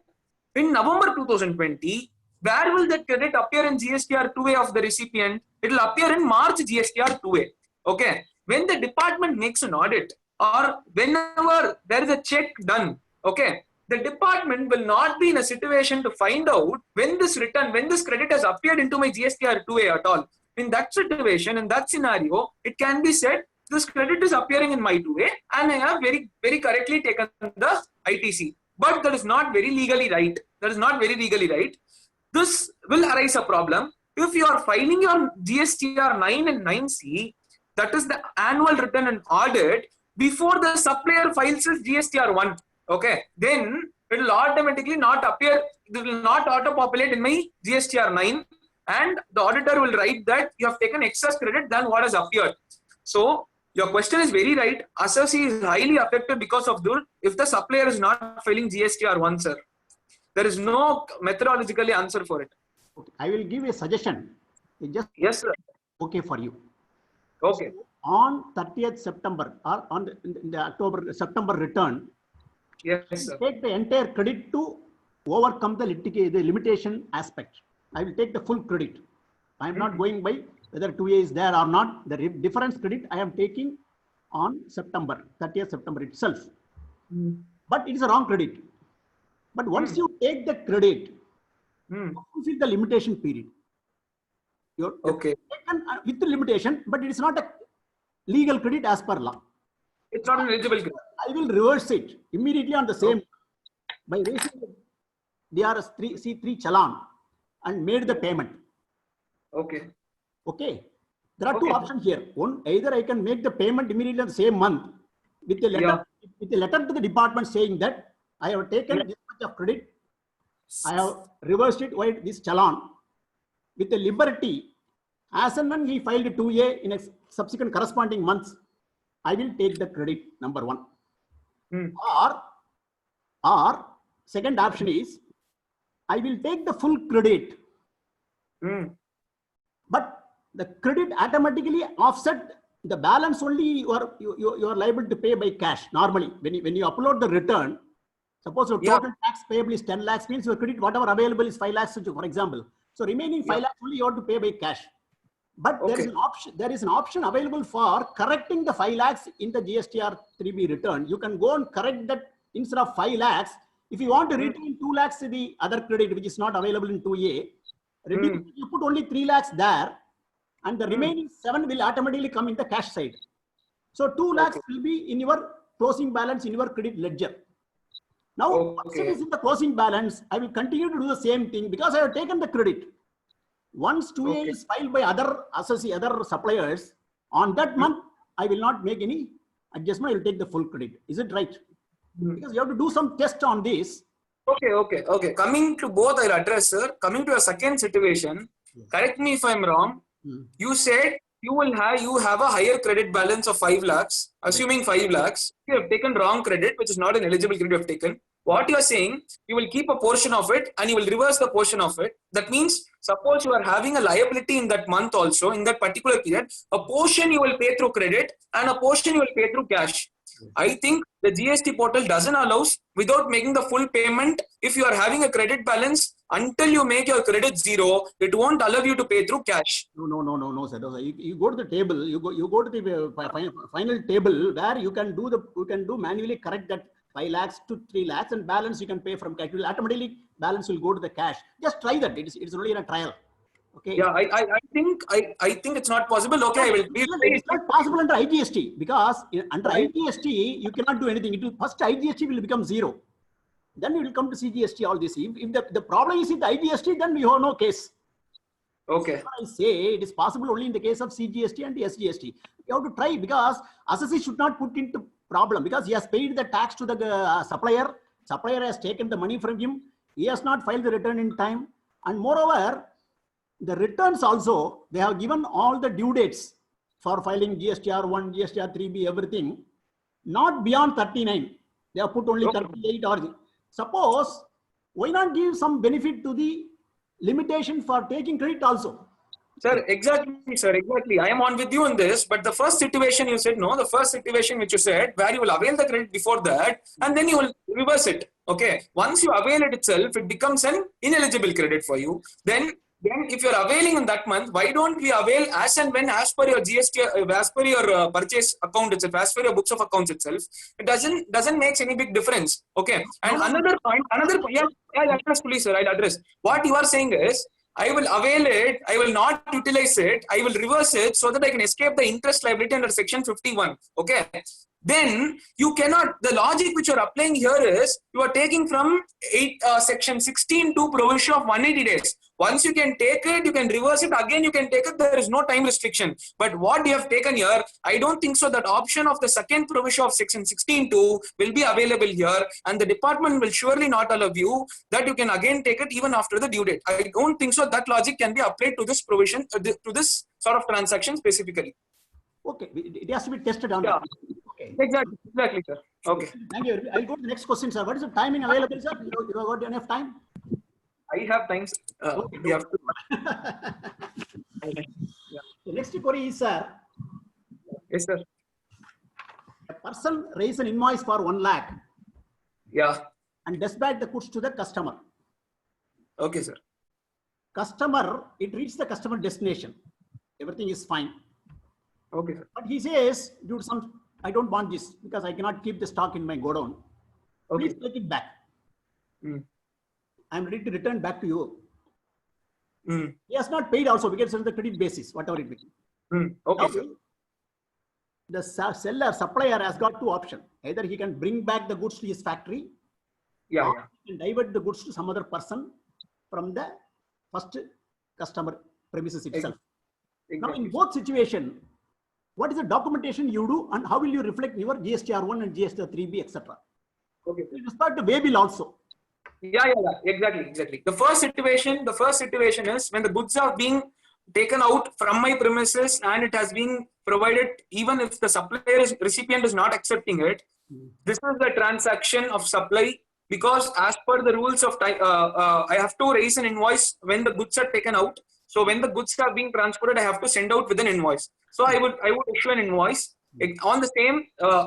in November 2020. Where will that credit appear in GSTR 2A of the recipient? It will appear in March GSTR 2A. Okay. When the department makes an audit or whenever there is a check done, okay, the department will not be in a situation to find out when this credit has appeared into my GSTR 2A at all. In that situation, in that scenario, it can be said, this credit is appearing in my 2A and I have very, very correctly taken the ITC. But that is not very legally right. This will arise a problem if you are filing your GSTR 9 and 9C, that is the annual return and audit, before the supplier files his GSTR 1. Okay, then it will automatically not appear, it will not auto-populate in my GSTR 9, and the auditor will write that you have taken excess credit than what has appeared. So your question is very right. Assessee is highly affected because of this if the supplier is not filing GSTR 1, sir. There is no methodologically answer for it. Okay. I will give a suggestion. Yes, sir. Okay for you. Okay. So on 30th September or on the September return, Yes, sir. take the entire credit to overcome the limitation aspect. I will take the full credit. I am not going by whether 2A is there or not. The difference credit I am taking on 30th September itself. But it is a wrong credit. But once you take the credit, fulfill the limitation period. You're Okay. taken with the limitation, but it is not a legal credit as per law. It's not an eligible credit. I will reverse it immediately on the same by raising the DRS C3 challan and made the payment. Okay. Okay. There are 2 options here. One, either I can make the payment immediately on the same month with a letter to the department saying that I have taken this much of credit. I have reversed it by this challan with the liberty. As and when he filed 2A in a subsequent corresponding months, I will take the credit, number 1. Or second option is, I will take the full credit. But the credit automatically offset the balance only you are liable to pay by cash. Normally, when you upload the return, suppose your total tax payable is 10 lakhs, means your credit, whatever available is 5 lakhs, for example. So remaining 5 lakhs only you have to pay by cash. But there is an option available for correcting the 5 lakhs in the GSTR 3B return. You can go and correct that instead of 5 lakhs. If you want to retain 2 lakhs to the other credit, which is not available in 2A, you put only 3 lakhs there, and the remaining 7 will automatically come in the cash side. So 2 lakhs will be in your closing balance in your credit ledger. Now, once it is in the closing balance, I will continue to do the same thing because I have taken the credit. Once 2A is filed by other suppliers, on that month, I will not make any adjustment. I will take the full credit. Is it right? Because you have to do some test on this. Okay. Coming to both, I'll address, sir. Coming to a second situation, correct me if I'm wrong. You said you have a higher credit balance of 5 lakhs, assuming 5 lakhs. You have taken wrong credit, which is not an eligible credit you have taken. What you are saying, you will keep a portion of it and you will reverse the portion of it. That means, suppose you are having a liability in that month also, in that particular period, a portion you will pay through credit and a portion you will pay through cash. I think the GST portal doesn't allow without making the full payment. If you are having a credit balance, until you make your credit zero, it won't allow you to pay through cash. No, sir. You go to the table. You go to the final table where you can do manually correct that 5 lakhs to 3 lakhs and balance you can pay from cash. Automatically balance will go to the cash. Just try that. It's only in a trial. Okay. Yeah, I think it's not possible. Okay, I will. It's not possible under IGST because under IGST you cannot do anything. It will first IGST will become zero. Then you will come to CGST. All this. If the problem is in the IGST, then you have no case. Okay. I say it is possible only in the case of CGST and SGST. You have to try because assessee should not put into problem because he has paid the tax to the supplier. Supplier has taken the money from him. He has not filed the return in time, and moreover, the returns also, they have given all the due dates for filing GSTR1, GSTR3B, everything, not beyond 39. They have put only 38 or suppose, why not give some benefit to the limitation for taking credit also? Sir, exactly, sir, exactly. I am on with you on this, but the first situation you said, no, the first situation which you said, where you will avail the credit before that, and then you will reverse it. Okay. Once you avail it itself, it becomes an ineligible credit for you. Then if you're availing in that month, why don't we avail as and when, as per your GST, as per your purchase account itself, as per your books of accounts itself? It doesn't make any big difference. Okay. And another point, yeah, I'll address, please, sir. I'll address. What you are saying is, I will avail it, I will not utilize it, I will reverse it so that I can escape the interest liability under section 51. Okay. Then you cannot, the logic which you are applying here is, you are taking from section 16(2) provision of 180 days. Once you can take it, you can reverse it, again you can take it, there is no time restriction. But what you have taken here, I don't think so that option of the second provision of section 16(2) will be available here, and the department will surely not allow you that you can again take it even after the due date. I don't think so that logic can be applied to this provision, to this sort of transaction specifically. Okay, it has to be tested on. Yeah. Okay. Exactly, sir. Okay. Thank you. I'll go to the next question, sir. What is the timing available, sir? You have got enough time? I have times. We have to. The next query is, sir. Yes, sir. A person raised an invoice for 1 lakh. Yeah. And dispatch the goods to the customer. Okay, sir. Customer, it reaches the customer destination. Everything is fine. Okay, sir. But he says, due to some, I don't want this because I cannot keep the stock in my godown. Okay. Please take it back. Mm. I'm ready to return back to you. Mm. He has not paid also because on the credit basis, whatever it may be. Mm. Okay, Now, sir. the seller, supplier has got 2 options. Either he can bring back the goods to his factory, Yeah, or yeah. he can divert the goods to some other person from the first customer premises itself. Now, Exactly. in both situations, what is the documentation you do and how will you reflect your GSTR1 and GSTR3B, etc.? Okay. With respect to way bill also. Yeah. Exactly. The first situation is when the goods are being taken out from my premises and it has been provided, even if the recipient is not accepting it. This is the transaction of supply, because as per the rules of time, I have to raise an invoice when the goods are taken out. So when the goods are being transported, I have to send out with an invoice. So I would issue an invoice. On the same,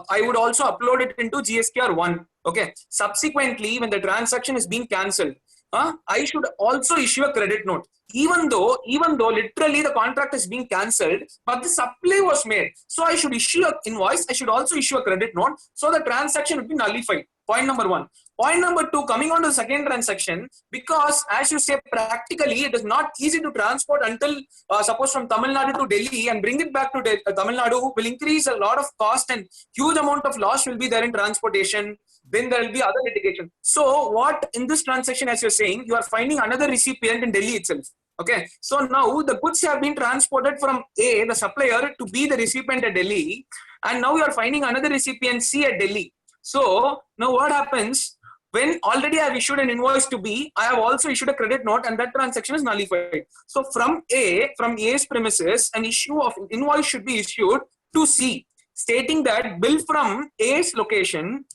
I would also upload it into GSTR1. Okay. Subsequently, when the transaction is being cancelled, I should also issue a credit note. Even though literally the contract is being cancelled, but the supply was made. So I should issue an invoice. I should also issue a credit note. So the transaction would be nullified. Point number 1. Point number 2, coming on to the second transaction, because as you say, practically it is not easy to transport until suppose from Tamil Nadu to Delhi and bring it back to Tamil Nadu will increase a lot of cost and huge amount of loss will be there in transportation. Then there will be other litigation. So what in this transaction, as you're saying, you are finding another recipient in Delhi itself. Okay. So now the goods have been transported from A, the supplier, to B, the recipient at Delhi. And now you are finding another recipient C at Delhi. So now what happens? When already I have issued an invoice to B, I have also issued a credit note and that transaction is nullified. So from A's premises, an issue of invoice should be issued to C, stating that bill from A's location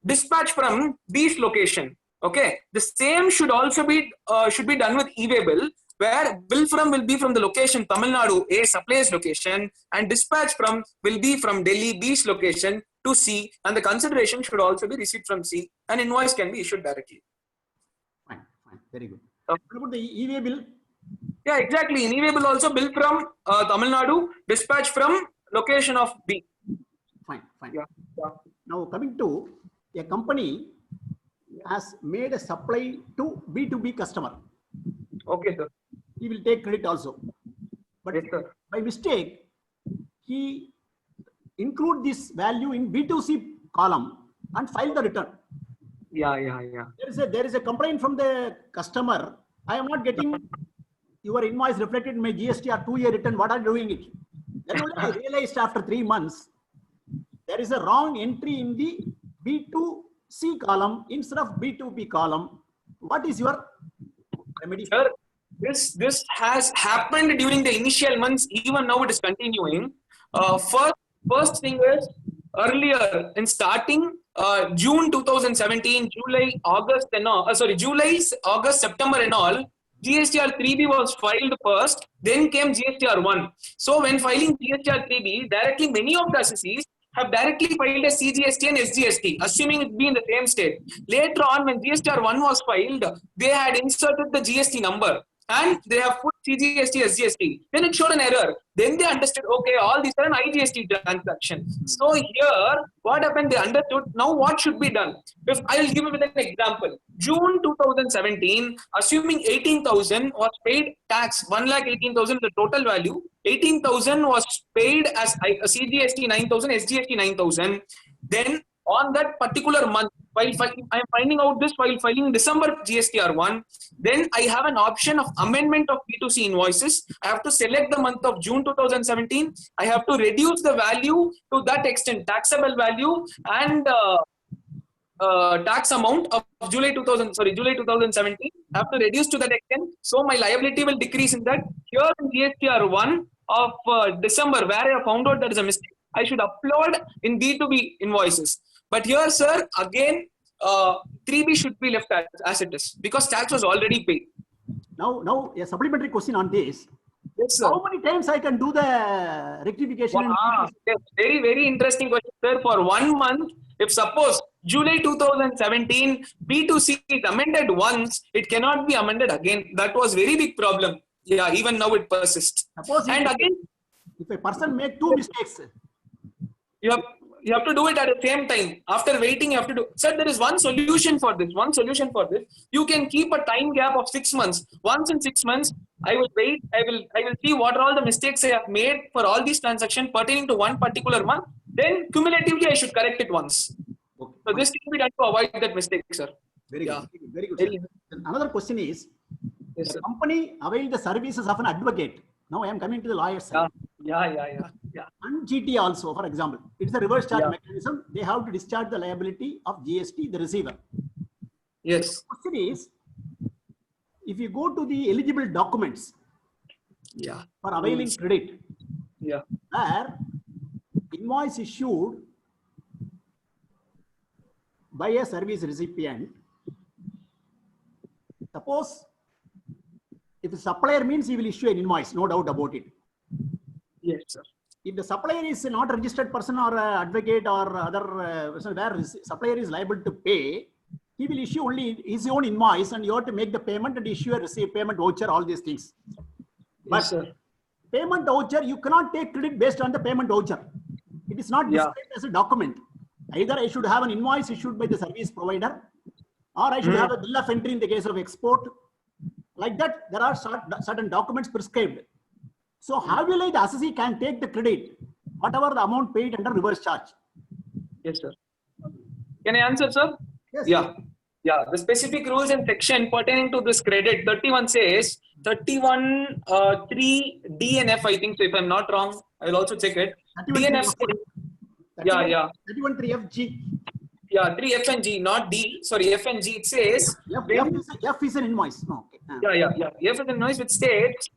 dispatch from B's location. Okay, the same should also be done with e-way bill, where bill from will be from the location Tamil Nadu, A supplier's location, and dispatch from will be from Delhi, B's location to C, and the consideration should also be received from C, and invoice can be issued directly. Fine, very good. What about the e-way bill? Yeah, exactly. In e-way bill also bill from Tamil Nadu, dispatch from location of B. Fine. Yeah. Now coming to a company has made a supply to B2B customer. Okay, sir. He will take credit also. But Yes, sir. by mistake, he include this value in B2C column and file the return. Yeah. There is a complaint from the customer. I am not getting your invoice reflected in my GST or 2-year return. What are you doing it? Then only I realized after 3 months, there is a wrong entry in the B2C column instead of B2B column. What is your remedy? Sir, this has happened during the initial months. Even now it is continuing. First thing is, earlier in starting June 2017, July, August and all, July, August, September and all, GSTR 3B was filed first, then came GSTR 1. So when filing GSTR 3B, directly many of the assessees have directly filed a CGST and SGST, assuming it be in the same state. Later on, when GSTR 1 was filed, they had inserted the GST number and they have put CGST, SGST. Then it showed an error. Then they understood, okay, all these are an IGST transaction. So here, what happened? They understood. Now what should be done? If I'll give you an example. June 2017, assuming 18,000 was paid tax, 1,18,000 the total value. 18,000 was paid as a CGST 9,000, SGST 9,000. Then on that particular month, while I am finding out this while filing December GSTR 1, then I have an option of amendment of B2C invoices. I have to select the month of June 2017. I have to reduce the value to that extent, taxable value and tax amount of July 2017. I have to reduce to that extent. So my liability will decrease in that. Here in GSTR 1 of December, where I found out there is a mistake, I should upload in B2B invoices. But here, sir, again, 3B should be left as it is because tax was already paid. Now a supplementary question on this. Yes, sir. How many times I can do the rectification? Yes, very, very interesting question, sir. For 1 month, if suppose July 2017, B2C is amended once, it cannot be amended again. That was very big problem. Yeah, even now it persists. Suppose if a person make 2 mistakes, you have to do it at the same time. After waiting, you have to do. Sir, there is one solution for this. You can keep a time gap of 6 months. Once in 6 months, I will wait. I will see what are all the mistakes I have made for all these transactions pertaining to one particular month. Then cumulatively, I should correct it once. okay. So this can be done to avoid that mistake, sir. Very good. Very good. Very Sir. Another question is, Yes, the sir. company availed the services of an advocate. Now I am coming to the lawyer side. Yeah. And GT also, for example, it's a reverse charge mechanism. They have to discharge the liability of GST, the receiver. Yes. The question is, if you go to the eligible documents Yeah. for availing credit, Yeah. where invoice issued by a service recipient, suppose if the supplier means he will issue an invoice, no doubt about it. Yes, sir. If the supplier is not a registered person or advocate or other person where supplier is liable to pay, he will issue only his own invoice and you have to make the payment and issue a receipt payment voucher, all these things. But Yes, sir. payment voucher, you cannot take credit based on the payment voucher. It is not described as a document. Either I should have an invoice issued by the service provider or I should have a bill of entry in the case of export. Like that, there are certain documents prescribed. So how will the assessee can take the credit, whatever the amount paid under reverse charge? Yes, sir. Can I answer, sir? Yes. Yeah. The specific rules and section pertaining to this credit, 31 says, 31 3 D and F, I think so. If I'm not wrong, I'll also check it. 31 D and F. 31 3FG. Yeah, 3 F and G, not D. Sorry, F and G. It says. F is an invoice. No, okay. Yeah. F is an invoice which states.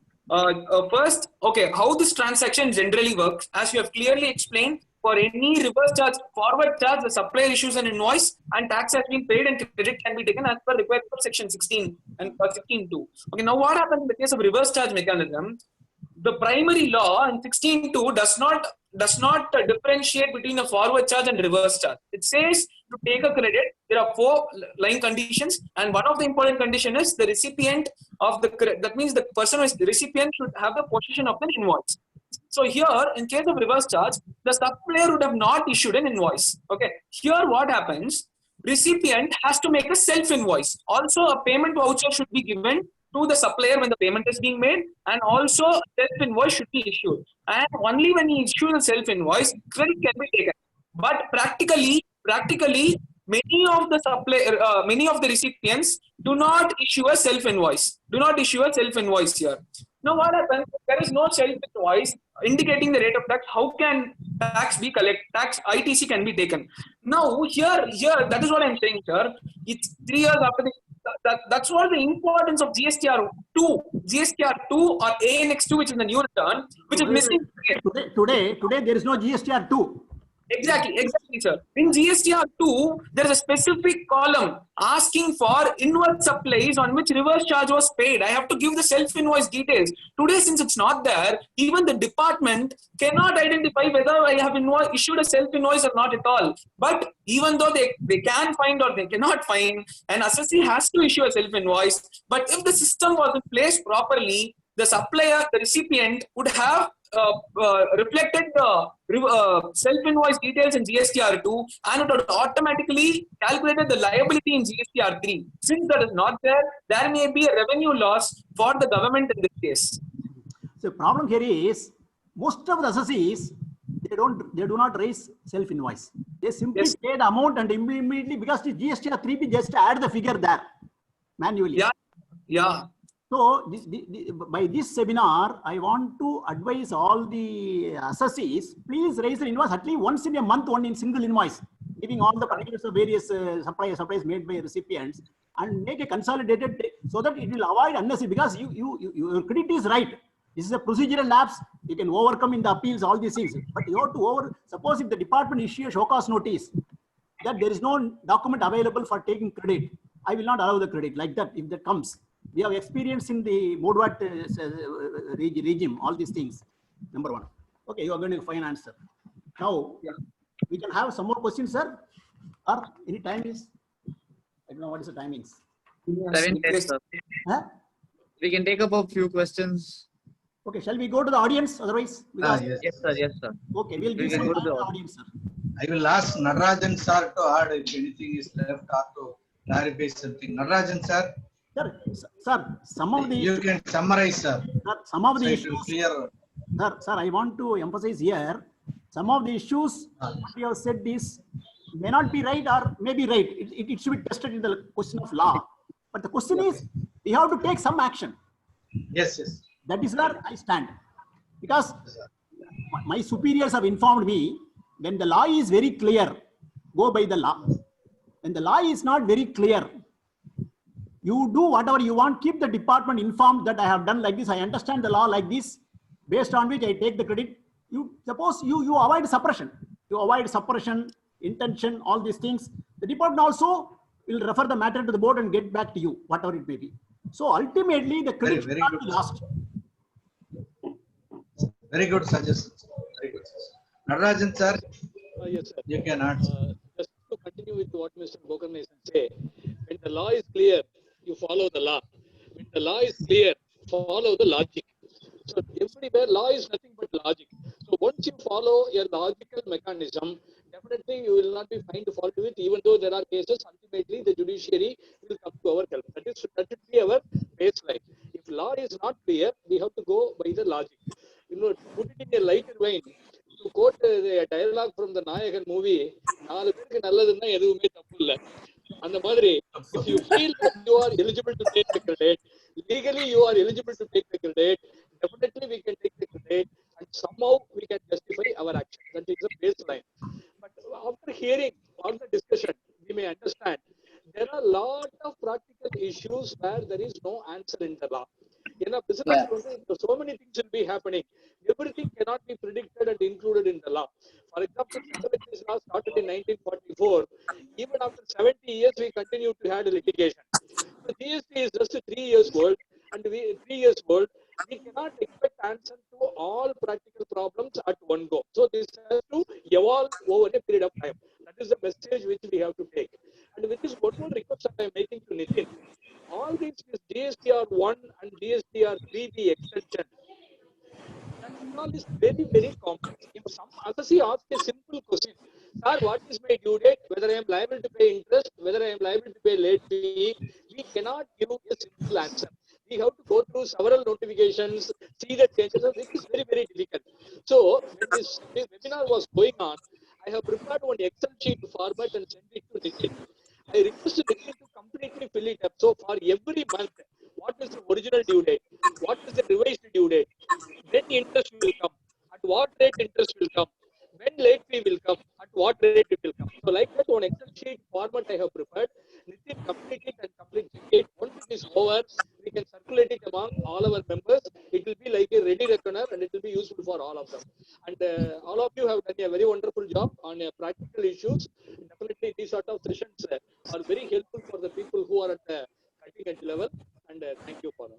First, okay, how this transaction generally works, as you have clearly explained, for any reverse charge, forward charge, the supplier issues an invoice and tax has been paid and credit can be taken as per required for section 16 and 16.2. Okay, now what happens in the case of reverse charge mechanism? The primary law in 16.2 does not differentiate between a forward charge and reverse charge. It says to take a credit, there are 4 line conditions, and one of the important condition is the recipient of the credit. That means the person who is the recipient should have the possession of an invoice. So here, in case of reverse charge, the supplier would have not issued an invoice. Okay. Here, what happens? Recipient has to make a self invoice. Also, a payment voucher should be given to the supplier when the payment is being made, and also self invoice should be issued. And only when he issues a self invoice, credit can be taken. But practically, many of the recipients do not issue a self invoice. Here. Now, what happens? There is no self invoice indicating the rate of tax. How can tax be collected? Tax ITC can be taken. Now, here, that is what I'm saying, sir. It's 3 years after the. That's what the importance of GSTR 2 or ANX2, which is the new return, which is missing. Today, there is no GSTR 2. Exactly, sir. In GSTR 2, there is a specific column asking for inward supplies on which reverse charge was paid. I have to give the self-invoice details. Today, since it's not there, even the department cannot identify whether I have issued a self-invoice or not at all. But even though they can find or they cannot find, an assessee has to issue a self-invoice. But if the system was in place properly, the supplier, the recipient would have reflected the self-invoice details in GSTR 2 and it would automatically calculated the liability in GSTR 3. Since that is not there, there may be a revenue loss for the government in this case. So problem here is most of the assessees, they do not raise self-invoice. They simply pay the amount and immediately, because the GSTR 3 just add the figure there manually. Yeah. So by this seminar, I want to advise all the assessees, please raise an invoice at least once in a month, one in single invoice, giving all the particulars of various supplies made by recipients, and make a consolidated, so that it will avoid unnecessary, because your credit is right. This is a procedural lapse. You can overcome in the appeals, all these things. But you have to suppose if the department issue a show cause notice that there is no document available for taking credit, I will not allow the credit like that if that comes. We have experience in the MODVAT regime, all these things. Number 1. Okay, you are going to find an answer. Now, we can have some more questions, sir. Or any time is? I don't know what is the timings. 7:10, sir. Huh? We can take up a few questions. Okay, shall we go to the audience otherwise? Yes, sir. Okay, we'll give some time to the audience, sir. I will ask Natarajan sir to add if anything is left or to clarify something. Natarajan sir. Sir, some of the... You can summarize, sir. Sir, some of the issues... Clear. Sir, I want to emphasize here, some of the issues we have said this may not be right or may be right. It should be tested in the question of law. But the question is, we have to take some action. Yes. That is where I stand. Because my superiors have informed me, when the law is very clear, go by the law. When the law is not very clear, you do whatever you want, keep the department informed that I have done like this, I understand the law like this, based on which I take the credit. You suppose you avoid suppression. You avoid suppression, intention, all these things. The department also will refer the matter to the board and get back to you, whatever it may be. So ultimately, the credit should not be lost. Very good suggestion. Very good. Natarajan sir, yes, sir. You can answer. Just to continue with what Mr. Gokarnesan said, when the law is clear, you follow the law. When the law is clear, follow the logic. So everywhere, law is nothing but logic. So once you follow a logical mechanism, definitely you will not be fined to follow it, even though there are cases, ultimately the judiciary will come to our help. That should be our baseline. If law is not clear, we have to go by the logic. To put it in a lighter vein, to quote a dialogue from the Nayagan movie, and the Madre, if you feel that you are eligible to take the credit, legally you are eligible to take the credit, definitely we can take the credit and somehow we can justify our action. That is the baseline. But after hearing all the discussion, we may understand there are a lot of practical issues where there is no answer in the law. In a business, so many things will be happening. Everything cannot be predicted and included in the law. For example, this law started in 1944. Even after 70 years, we continue to have litigation. The GST is just 3 years old, and 3 years old, we cannot expect answer to all practical problems at one go. So this has to evolve over a period of time. That is the message which we have to take. And with this one more request I am making to Nitin, all these GSTR 1 and GSTR 3B extension, that all is very, very complex. If some assessee asks a simple question, sir, what is my due date? Whether I am liable to pay interest, whether I am liable to pay late fee, we cannot give a simple answer. We have to go through several notifications, see the changes. This is very, very difficult. So when this webinar was going on, I have prepared one Excel sheet format and sent it to Nitin. I request Nitin to completely fill it up. So for every month, what is the original due date? What is the revised due date? When interest will come? At what rate interest will come? When late fee will come? At what rate it will come? So like that, one Excel sheet format I have prepared. Nitin complete it and complete it. Once it is over, we can circulate it among all our members. It will be like a ready reckoner and it will be useful for all of them. And all of you have done a very wonderful job on practical issues. Definitely these sort of sessions are very helpful for the people who are at the cutting edge level. And thank you for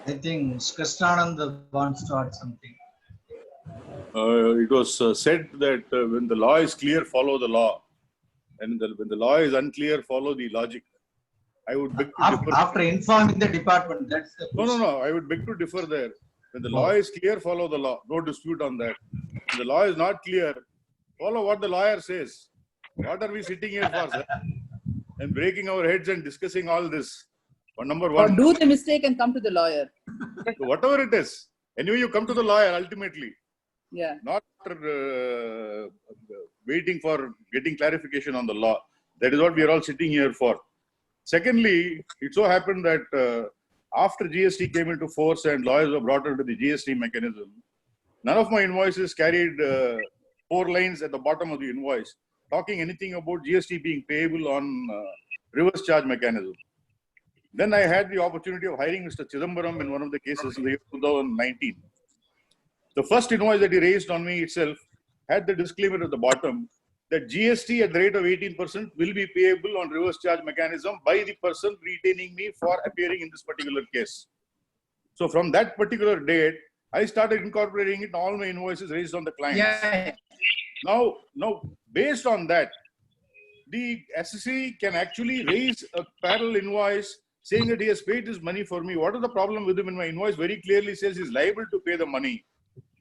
I think Krishnanand wants to add something. It was said that when the law is clear, follow the law. And when the law is unclear, follow the logic. I would beg to differ. After informing the department, that's the No. I would beg to differ there. When the law is clear, follow the law. No dispute on that. When the law is not clear, follow what the lawyer says. What are we sitting here for, sir? And breaking our heads and discussing all this. Number one. Or do the mistake and come to the lawyer. Whatever it is. Anyway, you come to the lawyer ultimately. Yeah. Not waiting for getting clarification on the law. That is what we are all sitting here for. Secondly, it so happened that after GST came into force and lawyers were brought into the GST mechanism, none of my invoices carried 4 lines at the bottom of the invoice talking anything about GST being payable on reverse charge mechanism. Then I had the opportunity of hiring Mr. Chidambaram in one of the cases in the year 2019. The first invoice that he raised on me itself had the disclaimer at the bottom that GST at the rate of 18% will be payable on reverse charge mechanism by the person retaining me for appearing in this particular case. So from that particular date, I started incorporating it in all my invoices raised on the clients. Yeah. Now, based on that, the SSC can actually raise a parallel invoice saying that he has paid his money for me. What is the problem with him? In my invoice very clearly says he's liable to pay the money.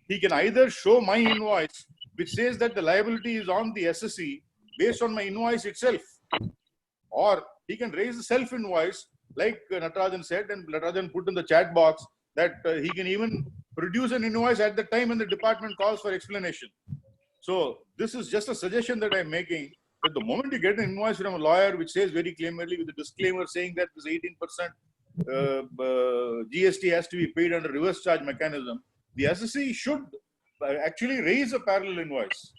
He can either show my invoice, which says that the liability is on the SSC based on my invoice itself, or he can raise a self-invoice, like Natarajan said, and Natarajan put in the chat box that he can even produce an invoice at the time when the department calls for explanation. So this is just a suggestion that I'm making. But the moment you get an invoice from a lawyer which says very clearly with a disclaimer saying that this 18% GST has to be paid under reverse charge mechanism, the SSC should actually raise a parallel invoice.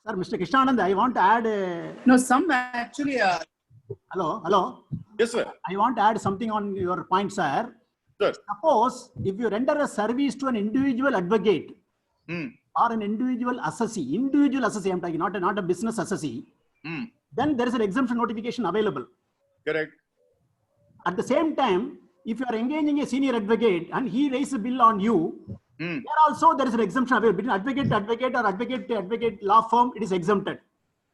Sir, Mr. Krishnanand, I want to add. No, some actually. Hello. Yes, sir. I want to add something on your point, sir. Sir. Suppose if you render a service to an individual advocate or an individual assessee, I'm talking, not a business assessee, then there is an exemption notification available. Correct. At the same time, if you are engaging a senior advocate and he raises a bill on you, there also there is an exemption available. Between advocate to advocate or advocate to advocate law firm, it is exempted.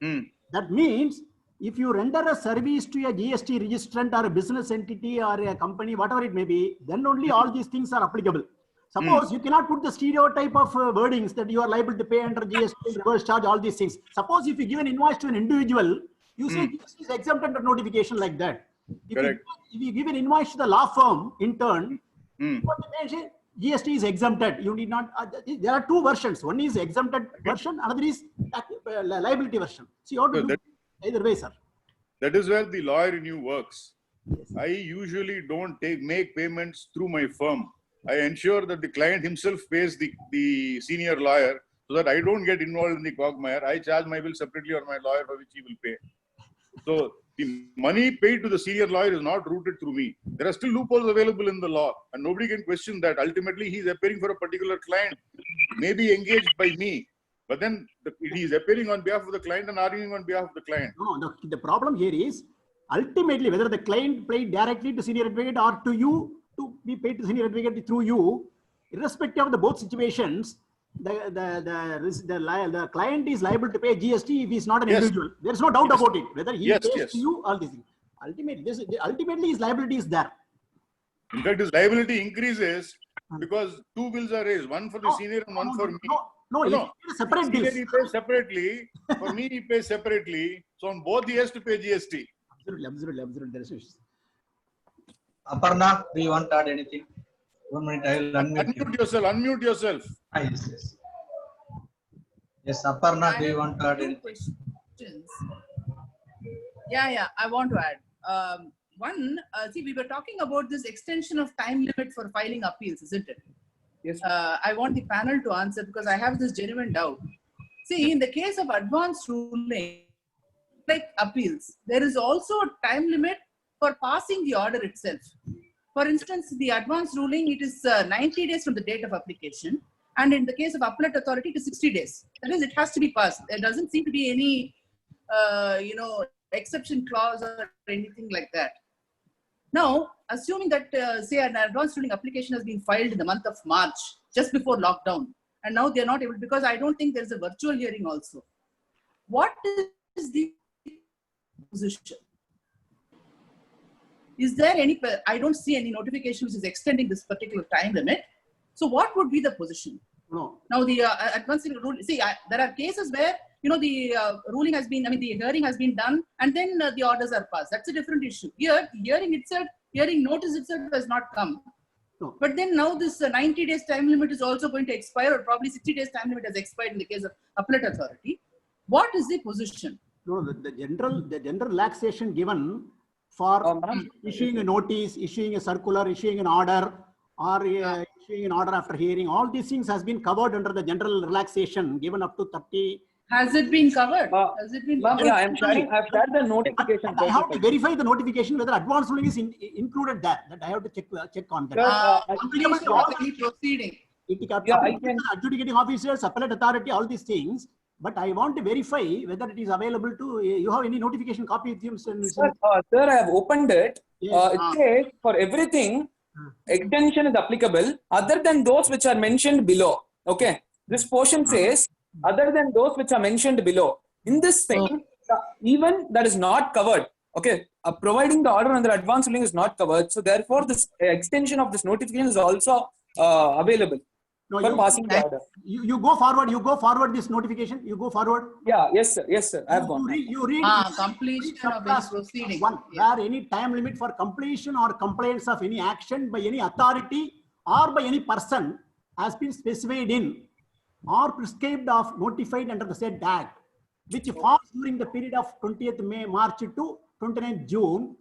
That means if you render a service to a GST registrant or a business entity or a company, whatever it may be, then only all these things are applicable. Suppose you cannot put the stereotype of wordings that you are liable to pay under GST, reverse charge, all these things. Suppose if you give an invoice to an individual, you say GST is exempted under notification like that. If you give an invoice to the law firm in turn, GST is exempted. You need not. There are 2 versions. One is exempted version, another is liability version. So you have to do either way, sir. That is where the lawyer in you works. I usually don't make payments through my firm. I ensure that the client himself pays the senior lawyer so that I don't get involved in the quagmire. I charge my bill separately or my lawyer for which he will pay. So the money paid to the senior lawyer is not routed through me. There are still loopholes available in the law, and nobody can question that. Ultimately, he's appearing for a particular client, maybe engaged by me, but then he's appearing on behalf of the client and arguing on behalf of the client. No, the problem here is ultimately whether the client paid directly to senior advocate or to you to be paid to senior advocate through you, irrespective of the both situations, the client is liable to pay GST if he's not an Yes. individual. There's no doubt about it. Whether he Yes, pays yes. to you, all these things. Ultimately, his liability is there. In fact, his liability increases because two bills are raised, one for the senior and one for me. No, No. it's separate Senior bills. he pays separately, for me he pays separately. So on both he has to pay GST. Absolutely. There is Aparna, do you want to add anything? 1 minute, I will unmute you. Unmute yourself. Yes. Yes, Aparna, do you want to add Two anything? questions. Yeah, I want to add. One, see, we were talking about this extension of time limit for filing appeals, isn't it? Yes. I want the panel to answer because I have this genuine doubt. See, in the case of advanced ruling, like appeals, there is also a time limit for passing the order itself. For instance, the advanced ruling, it is 90 days from the date of application. And in the case of appellate authority, it is 60 days. That is, it has to be passed. There doesn't seem to be any, exception clause or anything like that. Now, assuming that, say, an advanced ruling application has been filed in the month of March, just before lockdown, and now they're not able, because I don't think there's a virtual hearing also. What is the position? Is there any, I don't see any notification which is extending this particular time limit. So what would be the position? no. Now the advanced ruling, see, there are cases where, the ruling has been, the hearing has been done and then the orders are passed. That's a different issue. Here, hearing notice itself has not come. No. But then now this 90 days time limit is also going to expire, or probably 60 days time limit has expired in the case of appellate authority. What is the position? No, the general relaxation given for Ma'am. issuing a notice, issuing a circular, issuing an order, or issuing an order after hearing, all these things has been covered under the general relaxation given up to 30. Has it been covered? Has it been? Ma'am, yeah, I've shared the notification. I have to verify the notification whether advance ruling is included there. That I have to check on that. Completion of any proceeding. Yeah, I can- Adjudicating officers, appellate authority, all these things. But I want to verify whether it is available to. You have any notification copy with you, Mr. Sir, I have opened it. Yes. It says for everything, extension is applicable other than those which are mentioned below. Okay. This portion says other than those which are mentioned below. In this thing, even that is not covered. Okay. Providing the order under advance ruling is not covered. So therefore, this extension of this notification is also available for passing the order. You go forward. You go forward this notification. You go forward. Yeah. Yes, sir. Yes, sir. I have gone. You read Completion of any proceeding. One, where any time limit for completion or compliance of any action by any authority or by any person has been specified in or prescribed of notified under the said act, which falls during the period of 20th March to 29th June,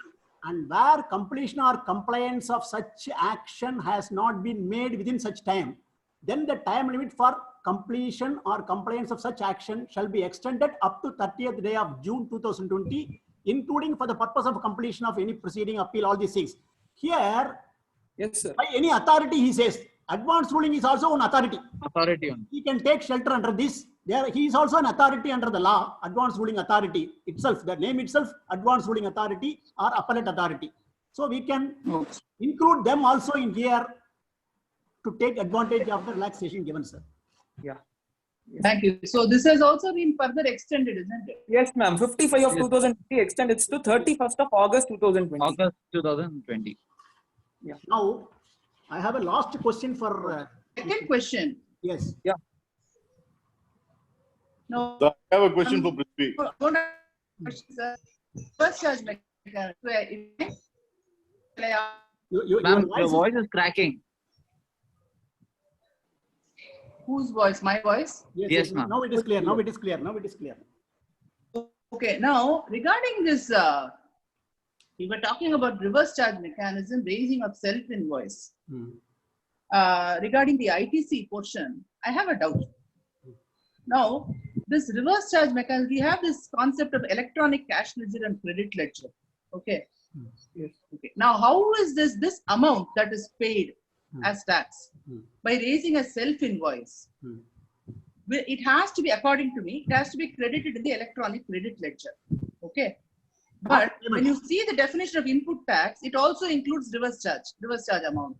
and where completion or compliance of such action has not been made within such time, then the time limit for completion or compliance of such action shall be extended up to 30th day of June 2020, including for the purpose of completion of any proceeding, appeal, all these things. Here, Yes, sir. by any authority, he says, advanced ruling is also an authority. Authority on. He can take shelter under this. He is also an authority under the law, advanced ruling authority itself, the name itself, advanced ruling authority or appellate authority. So we can include them also in here to take advantage of the relaxation given, sir. Yeah. Thank you. So this has also been further extended, isn't it? Yes, ma'am. 55 of Yes. 2020 extended to 31st of August 2020. August 2020. Now, I have a last question for, Second question. yes. No, So I have a question for Prithvi. don't have questions, sir. First charge mechanism. Ma'am, your voice is cracking. Whose voice? My voice? Yes, ma'am. Now it is clear. Now it is clear. Now it is clear. Okay. Now, regarding this, we were talking about reverse charge mechanism, raising of self-invoice. Regarding the ITC portion, I have a doubt. Now, this reverse charge mechanism, we have this concept of electronic cash ledger and credit ledger. Okay. Okay. Now, how is this amount that is paid as tax? By raising a self-invoice. It has to be, according to me, it has to be credited in the electronic credit ledger. Okay. But when you see the definition of input tax, it also includes reverse charge amount.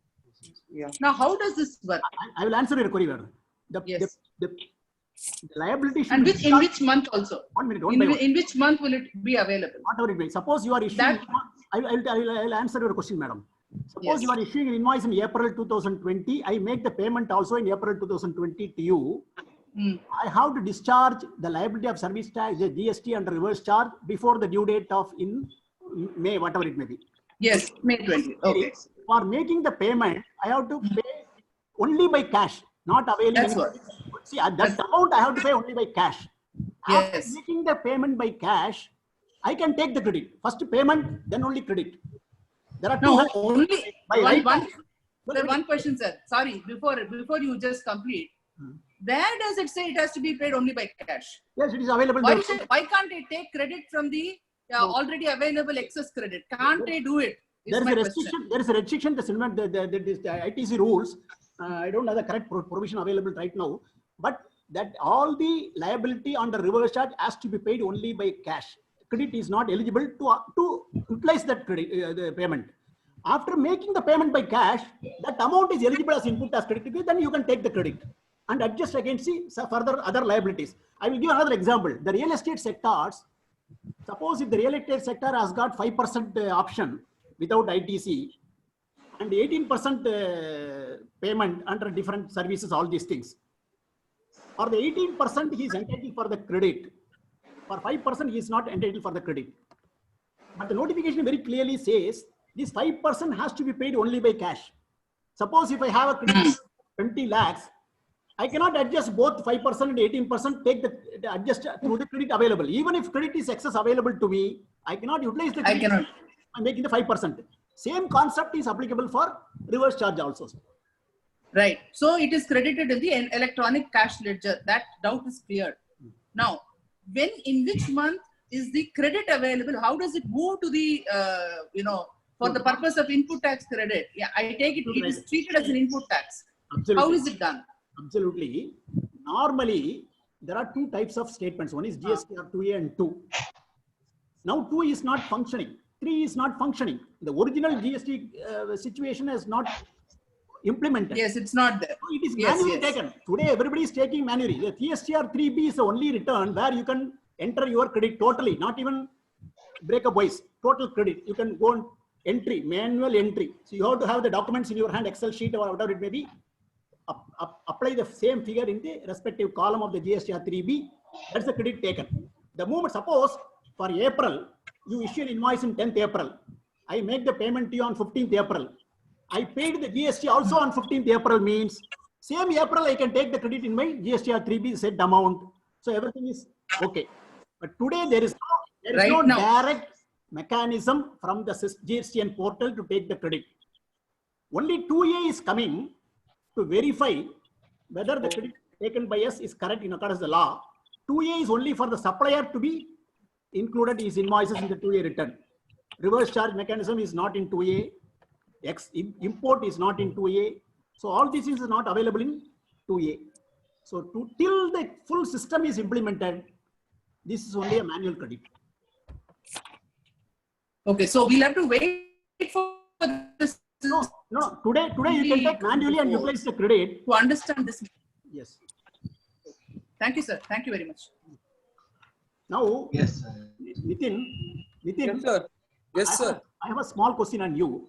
Yeah. Now, how does this work? I will answer your query. Yes. The liability should And be in which month also? 1 minute, one by one. In which month will it be available? Whatever it may. Suppose you are issuing, That- I will answer your question, madam. Suppose Yes. you are issuing an invoice in April 2020, I make the payment also in April 2020 to you. I have to discharge the liability of service tax, the GST and reverse charge before the due date of in May, whatever it may be. Yes, May 20. Okay. For making the payment, I have to pay only by cash, not availing. That's any- what. See, at that amount I have to pay only by cash. After Yes. making the payment by cash, I can take the credit. First payment, then only credit. There are two. No, only By right- one question, sir. Sorry, before you just complete. Where does it say it has to be paid only by cash? Yes, it is available. Why can't they take credit from the already available excess credit? Can't they do it? There is a restriction. There is a restriction. The ITC rules. I don't have the correct provision available right now, but that all the liability on the reverse charge has to be paid only by cash. Credit is not eligible to utilize that credit the payment. After making the payment by cash, that amount is eligible as input as credit. Then you can take the credit and adjust against the further other liabilities. I will give another example. The real estate sectors. Suppose if the real estate sector has got 5% option without ITC and 18% payment under different services, all these things. For the 18%, he is entitled for the credit. For 5%, he is not entitled for the credit. But the notification very clearly says this 5% has to be paid only by cash. Suppose if I have a credit of 20 lakhs, I cannot adjust both 5% and 18%, take the adjust through the credit available. Even if credit is excess available to me, I cannot utilize the credit. I cannot. I'm making the 5%. Same concept is applicable for reverse charge also. Right. So it is credited in the electronic cash ledger. That doubt is cleared. Now, in which month is the credit available? How does it move to the, for the purpose of input tax credit? Yeah, I take it, it is treated as an input tax. Absolutely. How is it done? Absolutely. Normally, there are two types of statements. One is GST or 2A and 2. Now 2 is not functioning. 3 is not functioning. The original GST situation is not implemented. Yes, it's not there. So it is manually taken. Today, everybody is taking manually. The TSTR 3B is the only return where you can enter your credit totally, not even breakup wise, total credit. You can go on entry, manual entry. So you have to have the documents in your hand, Excel sheet or whatever it may be. Apply the same figure in the respective column of the GSTR 3B. That's the credit taken. The moment, suppose for April, you issue an invoice in 10th April. I make the payment to you on 15th April. I paid the GST also on 15th April means same April I can take the credit in my GSTR 3B set amount. So everything is okay. But today there is no direct mechanism from the GSTN portal to take the credit. Only 2A is coming to verify whether the credit taken by us is correct in accordance with the law. 2A is only for the supplier to be included his invoices in the 2A return. Reverse charge mechanism is not in 2A. Import is not in 2A. So all this is not available in 2A. So till the full system is implemented, this is only a manual credit. Okay, so we'll have to wait for this. No. Today you can take manually and utilize the credit. To understand this. Yes. Thank you, sir. Thank you very much. Now, Yes. Nitin. Yes, sir. Yes, sir. I have a small question on you.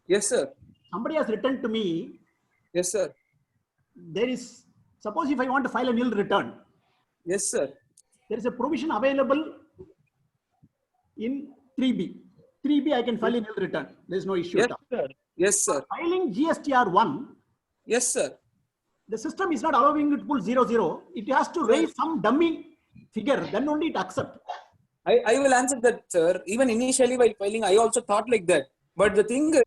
Yes, sir. Somebody has written to me. Yes, sir. There is, suppose if I want to file a nil return. Yes, sir. There is a provision available in 3B. 3B I can file a nil return. There is no issue. Yes, sir. Yes, sir. Filing GSTR 1. Yes, sir. The system is not allowing it to pull 00. It has to raise some dummy figure. Then only it accepts. I will answer that, sir. Even initially while filing, I also thought like that. But the thing is,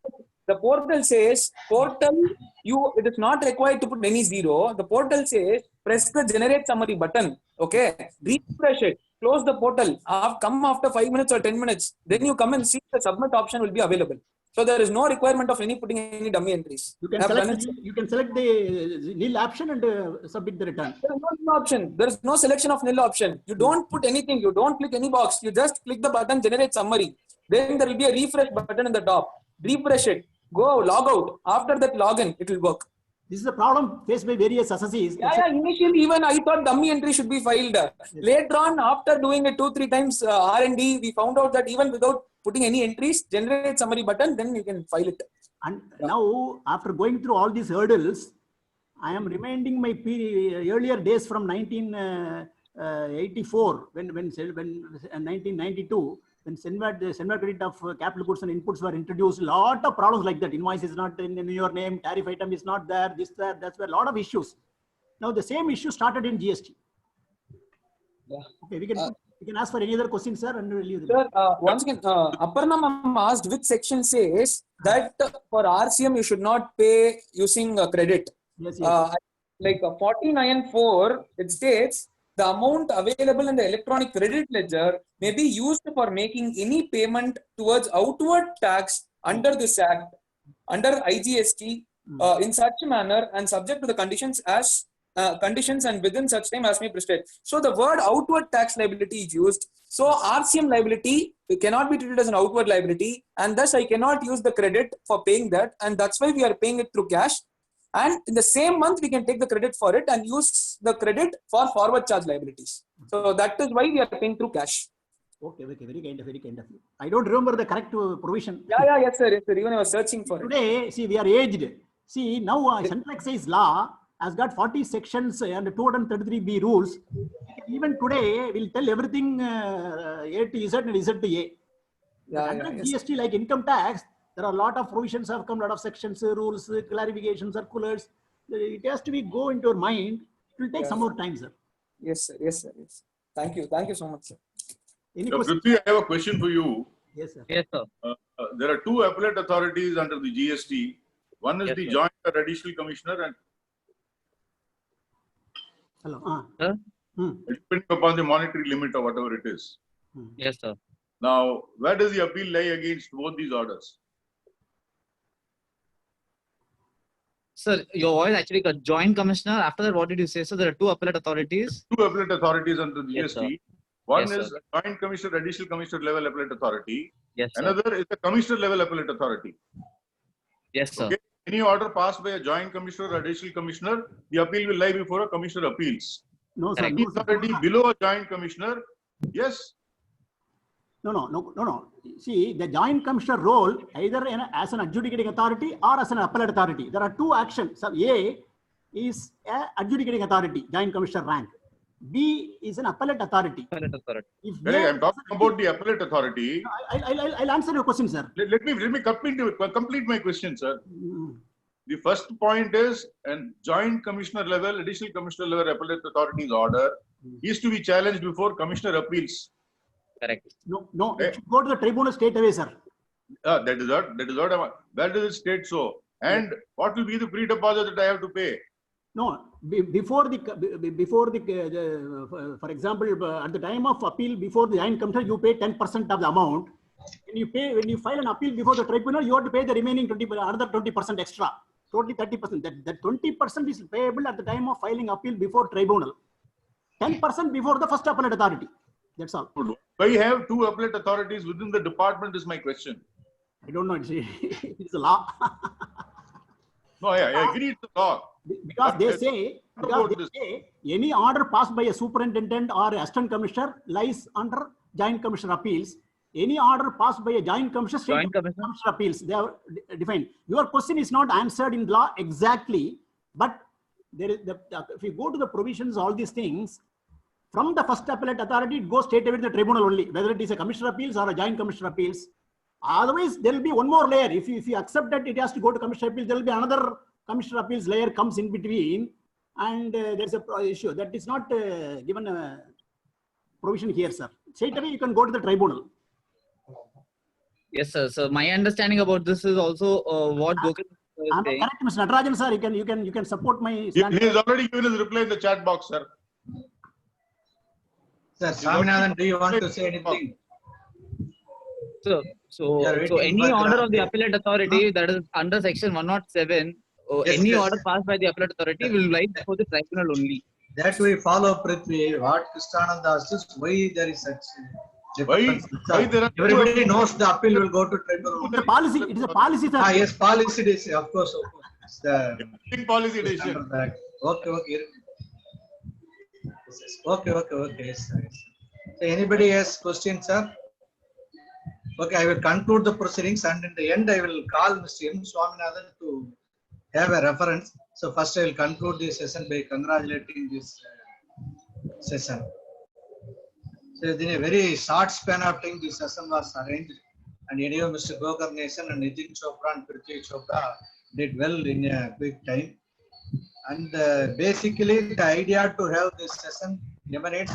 the portal says, it is not required to put any 0. The portal says, press the generate summary button. Okay. Refresh it. close the portal. Come after 5 minutes or 10 minutes. Then you come and see the submit option will be available. So there is no requirement of putting any dummy entries. You can select the nil option and submit the return. There is no nil option. There is no selection of nil option. You don't put anything. You don't click any box. You just click the button, generate summary. Then there will be a refresh button in the top. Refresh it. Go log out. After that login, it will work. This is a problem faced by various SSEs. Yeah, initially even I thought dummy entry should be filed. Yes. Later on, after doing it 2-3 times R&D, we found out that even without putting any entries, generate summary button, then you can file it. And now, after going through all these hurdles, I am reminding my earlier days from 1984, when 1992, when Senvad credit of capital goods and inputs were introduced. Lot of problems like that. Invoice is not in your name, tariff item is not there, this, that, that's where a lot of issues. Now the same issue started in GST. Yeah. Okay, we can ask for any other question, sir, and we'll leave. Sir, once again, Aparna ma'am asked which section says that for RCM you should not pay using credit. Yes, yes. Like 49.4, it states the amount available in the electronic credit ledger may be used for making any payment towards outward tax under this act, under IGST, in such a manner and subject to the conditions as conditions and within such time as may prescribe. So the word outward tax liability is used. So RCM liability cannot be treated as an outward liability, and thus I cannot use the credit for paying that, and that's why we are paying it through cash. And in the same month, we can take the credit for it and use the credit for forward charge liabilities. So that is why we are paying through cash. Okay, very kind of you. I don't remember the correct provision. Yes, sir. Even I was searching for Today, see, we are aged. See, now Central Excise Law has got 40 sections and 233B rules. Even today, we'll tell everything A to Z and Z to A. GST, like income tax, there are a lot of provisions have come, a lot of sections, rules, clarifications, circulars. It has to be go into your mind. It will take some more time, sir. Yes, sir. Thank you so much, sir. Prithvi, I have a question for you. Yes, sir. Yes, sir. There are two appellate authorities under the GST. One is the Joint Additional Commissioner, and hello. depending upon the monetary limit or whatever it is. Yes, sir. Now, where does the appeal lie against both these orders? Sir, your voice actually got Joint Commissioner. After that, what did you say? So there are two appellate authorities. Two appellate authorities under the Yes, GST. One Yes, is Joint Commissioner, Additional Commissioner level appellate authority. Yes, sir. Another is the Commissioner level appellate authority. Yes, sir. Okay. Any order passed by a Joint Commissioner or Additional Commissioner, the appeal will lie before a Commissioner appeals. No, sir. Any authority below a Joint Commissioner, yes. No. See, the Joint Commissioner role either as an adjudicating authority or as an appellate authority. There are two actions. So A is an adjudicating authority, Joint Commissioner rank. B is an appellate authority. Appellate authority. If I am talking about the appellate authority. I'll answer your question, sir. Let me complete my question, sir. The first point is, and Joint Commissioner level, Additional Commissioner level appellate authority's order is to be challenged before Commissioner appeals. Correct. No. It should go to the tribunal straight away, sir. That is what where does it state so? And what will be the pre-deposit that I have to pay? No, before the for example, at the time of appeal before the Joint Commissioner, you pay 10% of the amount. When you file an appeal before the tribunal, you have to pay the remaining 20% extra. Totally 30%. That 20% is payable at the time of filing appeal before tribunal. 10% before the first appellate authority. That's all. Why have two appellate authorities within the department is my question. I don't know. It's a law. No, I agree it's the law. Because they say any order passed by a superintendent or assistant commissioner lies under Joint Commissioner appeals. Any order passed by a Joint Commissioner, State Commissioner appeals, they are defined. Your question is not answered in law exactly, but there is if you go to the provisions, all these things, from the first appellate authority, it goes straight away to the tribunal only, whether it is a Commissioner appeals or a Joint Commissioner appeals. Otherwise, there will be one more layer. If you accept that it has to go to Commissioner appeals, there will be another Commissioner appeals layer comes in between, and there's a issue that is not given a provision here, sir. Straight away, you can go to the tribunal. Yes, sir. So my understanding about this is also what Gokul is saying. Correct, Mr. Natarajan, sir. You can support my stand. He has already given his reply in the chat box, sir. Sir, Swaminathan, do you want to say anything? So, We are so waiting any for order of the draft. appellate authority that is under section 107, Yes, any yes. order passed by the appellate authority will lie before the tribunal only. That we follow, Prithvi. What Krishnananda asked is why there is such difference. Why there are Everybody knows the appeal will go to tribunal. It's a policy. It is a policy, sir. Ah, yes, policy is, of course, of course. It's the policy standard decision? back. Okay, okay. Okay, okay, okay. Yes, sir. Yes, sir. So anybody has questions, sir? Okay, I will conclude the proceedings, and in the end, I will call Mr. M. Swaminathan to have a reference. So first, I will conclude this session by congratulating this session. So in a very short span of time, this session was arranged, and anyway, Mr. Gokarnesan and Nitin Chopra and Prithvi Chopra did well in a quick time. And basically, the idea to have this session emanates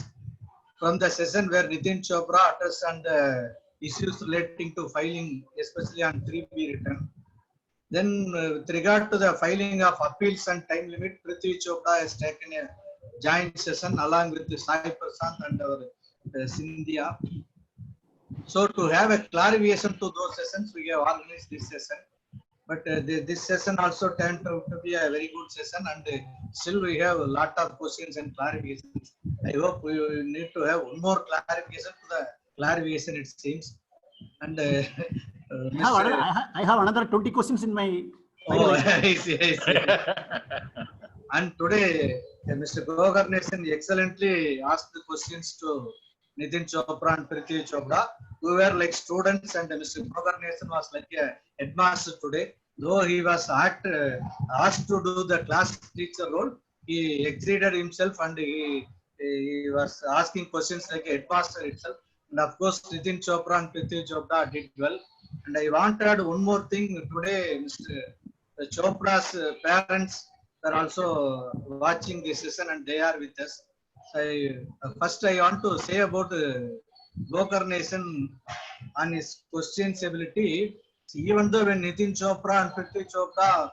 from the session where Nitin Chopra addressed on the issues relating to filing, especially on 3B return. Then, with regard to the filing of appeals and time limit, Prithvi Chopra has taken a joint session along with Sai Prasad and our Sindhya. So, to have a clarification to those sessions, we have organized this session. But this session also turned out to be a very good session, and still we have a lot of questions and clarifications. I hope we need to have one more clarification to the clarification, it seems. And I have another 20 questions in my. oh, I see, I see. And today, Mr. Gokarnesan excellently asked the questions to Nitin Chopra and Prithvi Chopra. We were like students, and Mr. Gokarnesan was like a headmaster today. Though he was asked to do the class teacher role, he exceeded himself, and he was asking questions like a headmaster itself. And of course, Nitin Chopra and Prithvi Chopra did well. And I wanted one more thing today. Mr. Chopra's parents are also watching this session, and they are with us. So first, I want to say about Gokarnesan on his questions ability. Even though when Nitin Chopra and Prithvi Chopra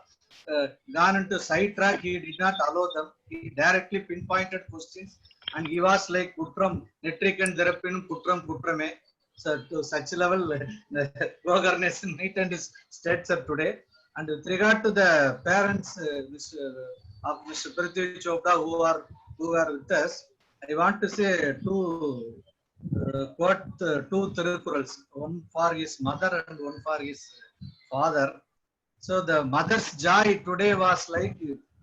gone into sidetrack, he did not allow them. He directly pinpointed questions, and he was like Kutram, Netrikan Therapin, Kutram Kutrame. So to such level, Gokarnesan meet and his states are today. And with regard to the parents of Mr. Prithvi Chopra who are with us, I want to say two Thirukurals, one for his mother and one for his father. So the mother's joy today was like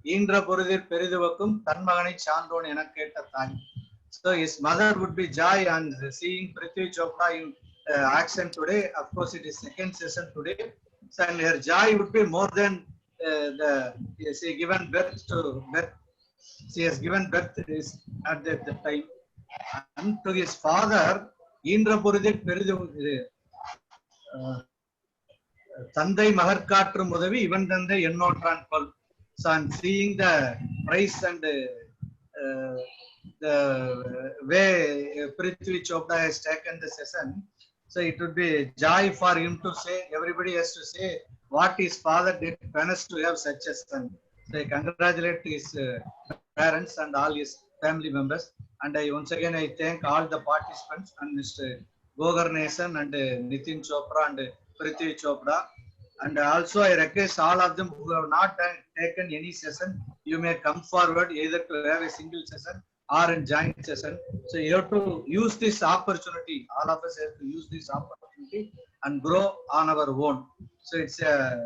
Indra Purudir Periduvakum Tanmagani Chandon Enaketa Thani. So his mother would be joy on seeing Prithvi Chopra in action today. Of course, it is second session today. So, and her joy would be more than she given birth to birth. She has given birth at the time. And to his father, Indra Purudir Peridu Tandai Maharkatru Mudavi, even Tandai Ennotran Pal. So, I'm seeing the price and the way Prithvi Chopra has taken the session. So it would be joy for him to say, everybody has to say what his father did penance to have such a son. So I congratulate his parents and all his family members. And once again, I thank all the participants and Mr. Gokarnesan and Nitin Chopra and Prithvi Chopra. And also I request all of them who have not taken any session, you may come forward either to have a single session or a joint session. So you have to use this opportunity. All of us have to use this opportunity and grow on our own. So it's a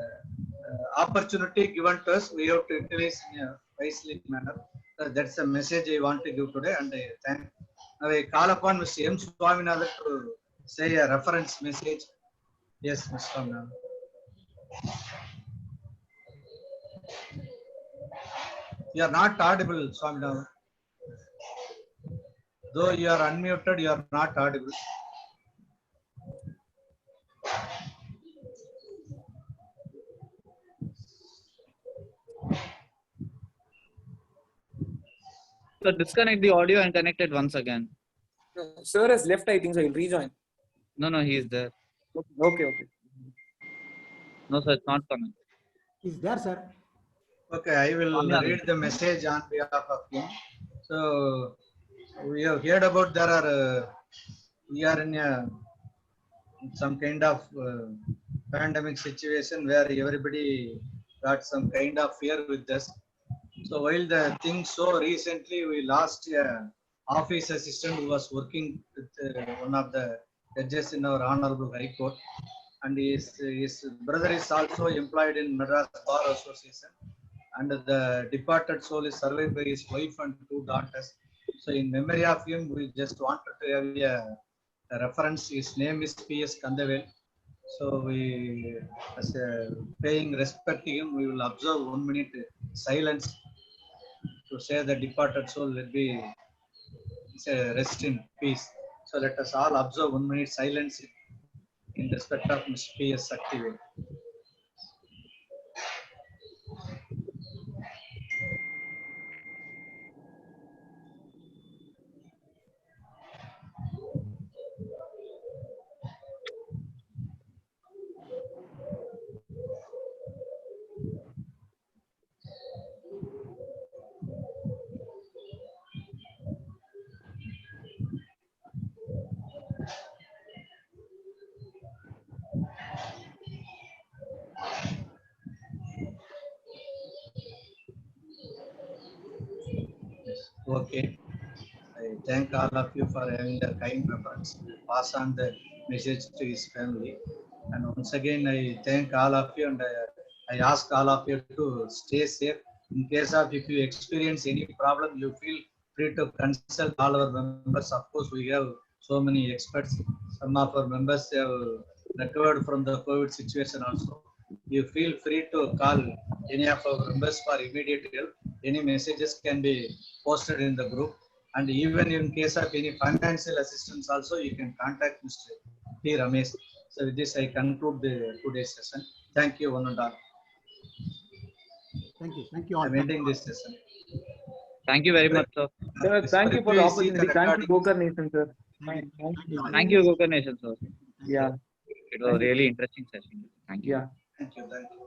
opportunity given to us. We have to utilize in a wisely manner. So that's a message I want to give today, and I thank. Now I call upon Mr. M. Swaminathan to say a reference message. Yes, Mr. Swaminathan. You are not audible, Swaminathan. Though you are unmuted, you are not audible. So disconnect the audio and connect it once again. Sir has left, I think, so he'll rejoin. No, he is there. Okay. No, sir, it's not coming. Is there, sir? Okay, I will read the message on behalf of him. So We have heard about there are we are in some kind of pandemic situation where everybody got some kind of fear with us. So while the thing so recently we lost a office assistant who was working with one of the judges in our Honorable High Court, and his brother is also employed in Madras Bar Association, and the departed soul is survived by his wife and 2 daughters. So in memory of him, we just wanted to have a reference. His name is P.S. Kandavel. So we, as a paying respect to him, we will observe 1 minute silence to say the departed soul will be rest in peace. So let us all observe 1 minute silence in respect of Mr. P.S. Saktivel. Okay. I thank all of you for having the kind reference. We pass on the message to his family. And once again, I thank all of you, and I ask all of you to stay safe. In case of if you experience any problem, you feel free to consult all our members. Of course, we have so many experts. Some of our members have recovered from the COVID situation also. You feel free to call any of our members for immediate help. Any messages can be posted in the group. And even in case of any financial assistance also, you can contact Mr. P. Ramesh. So with this, I conclude the today's session. Thank you, one and all. Thank you. Thank you all. I'm ending this session. Thank you very much, sir. Sir, thank you for the Please see the opportunity. Thank you, recording. Gokar Nathan, sir. Thank you, Gokar Nation, sir. Yeah. It was a really interesting session. Thank you. Yeah. Thank you. Thank you.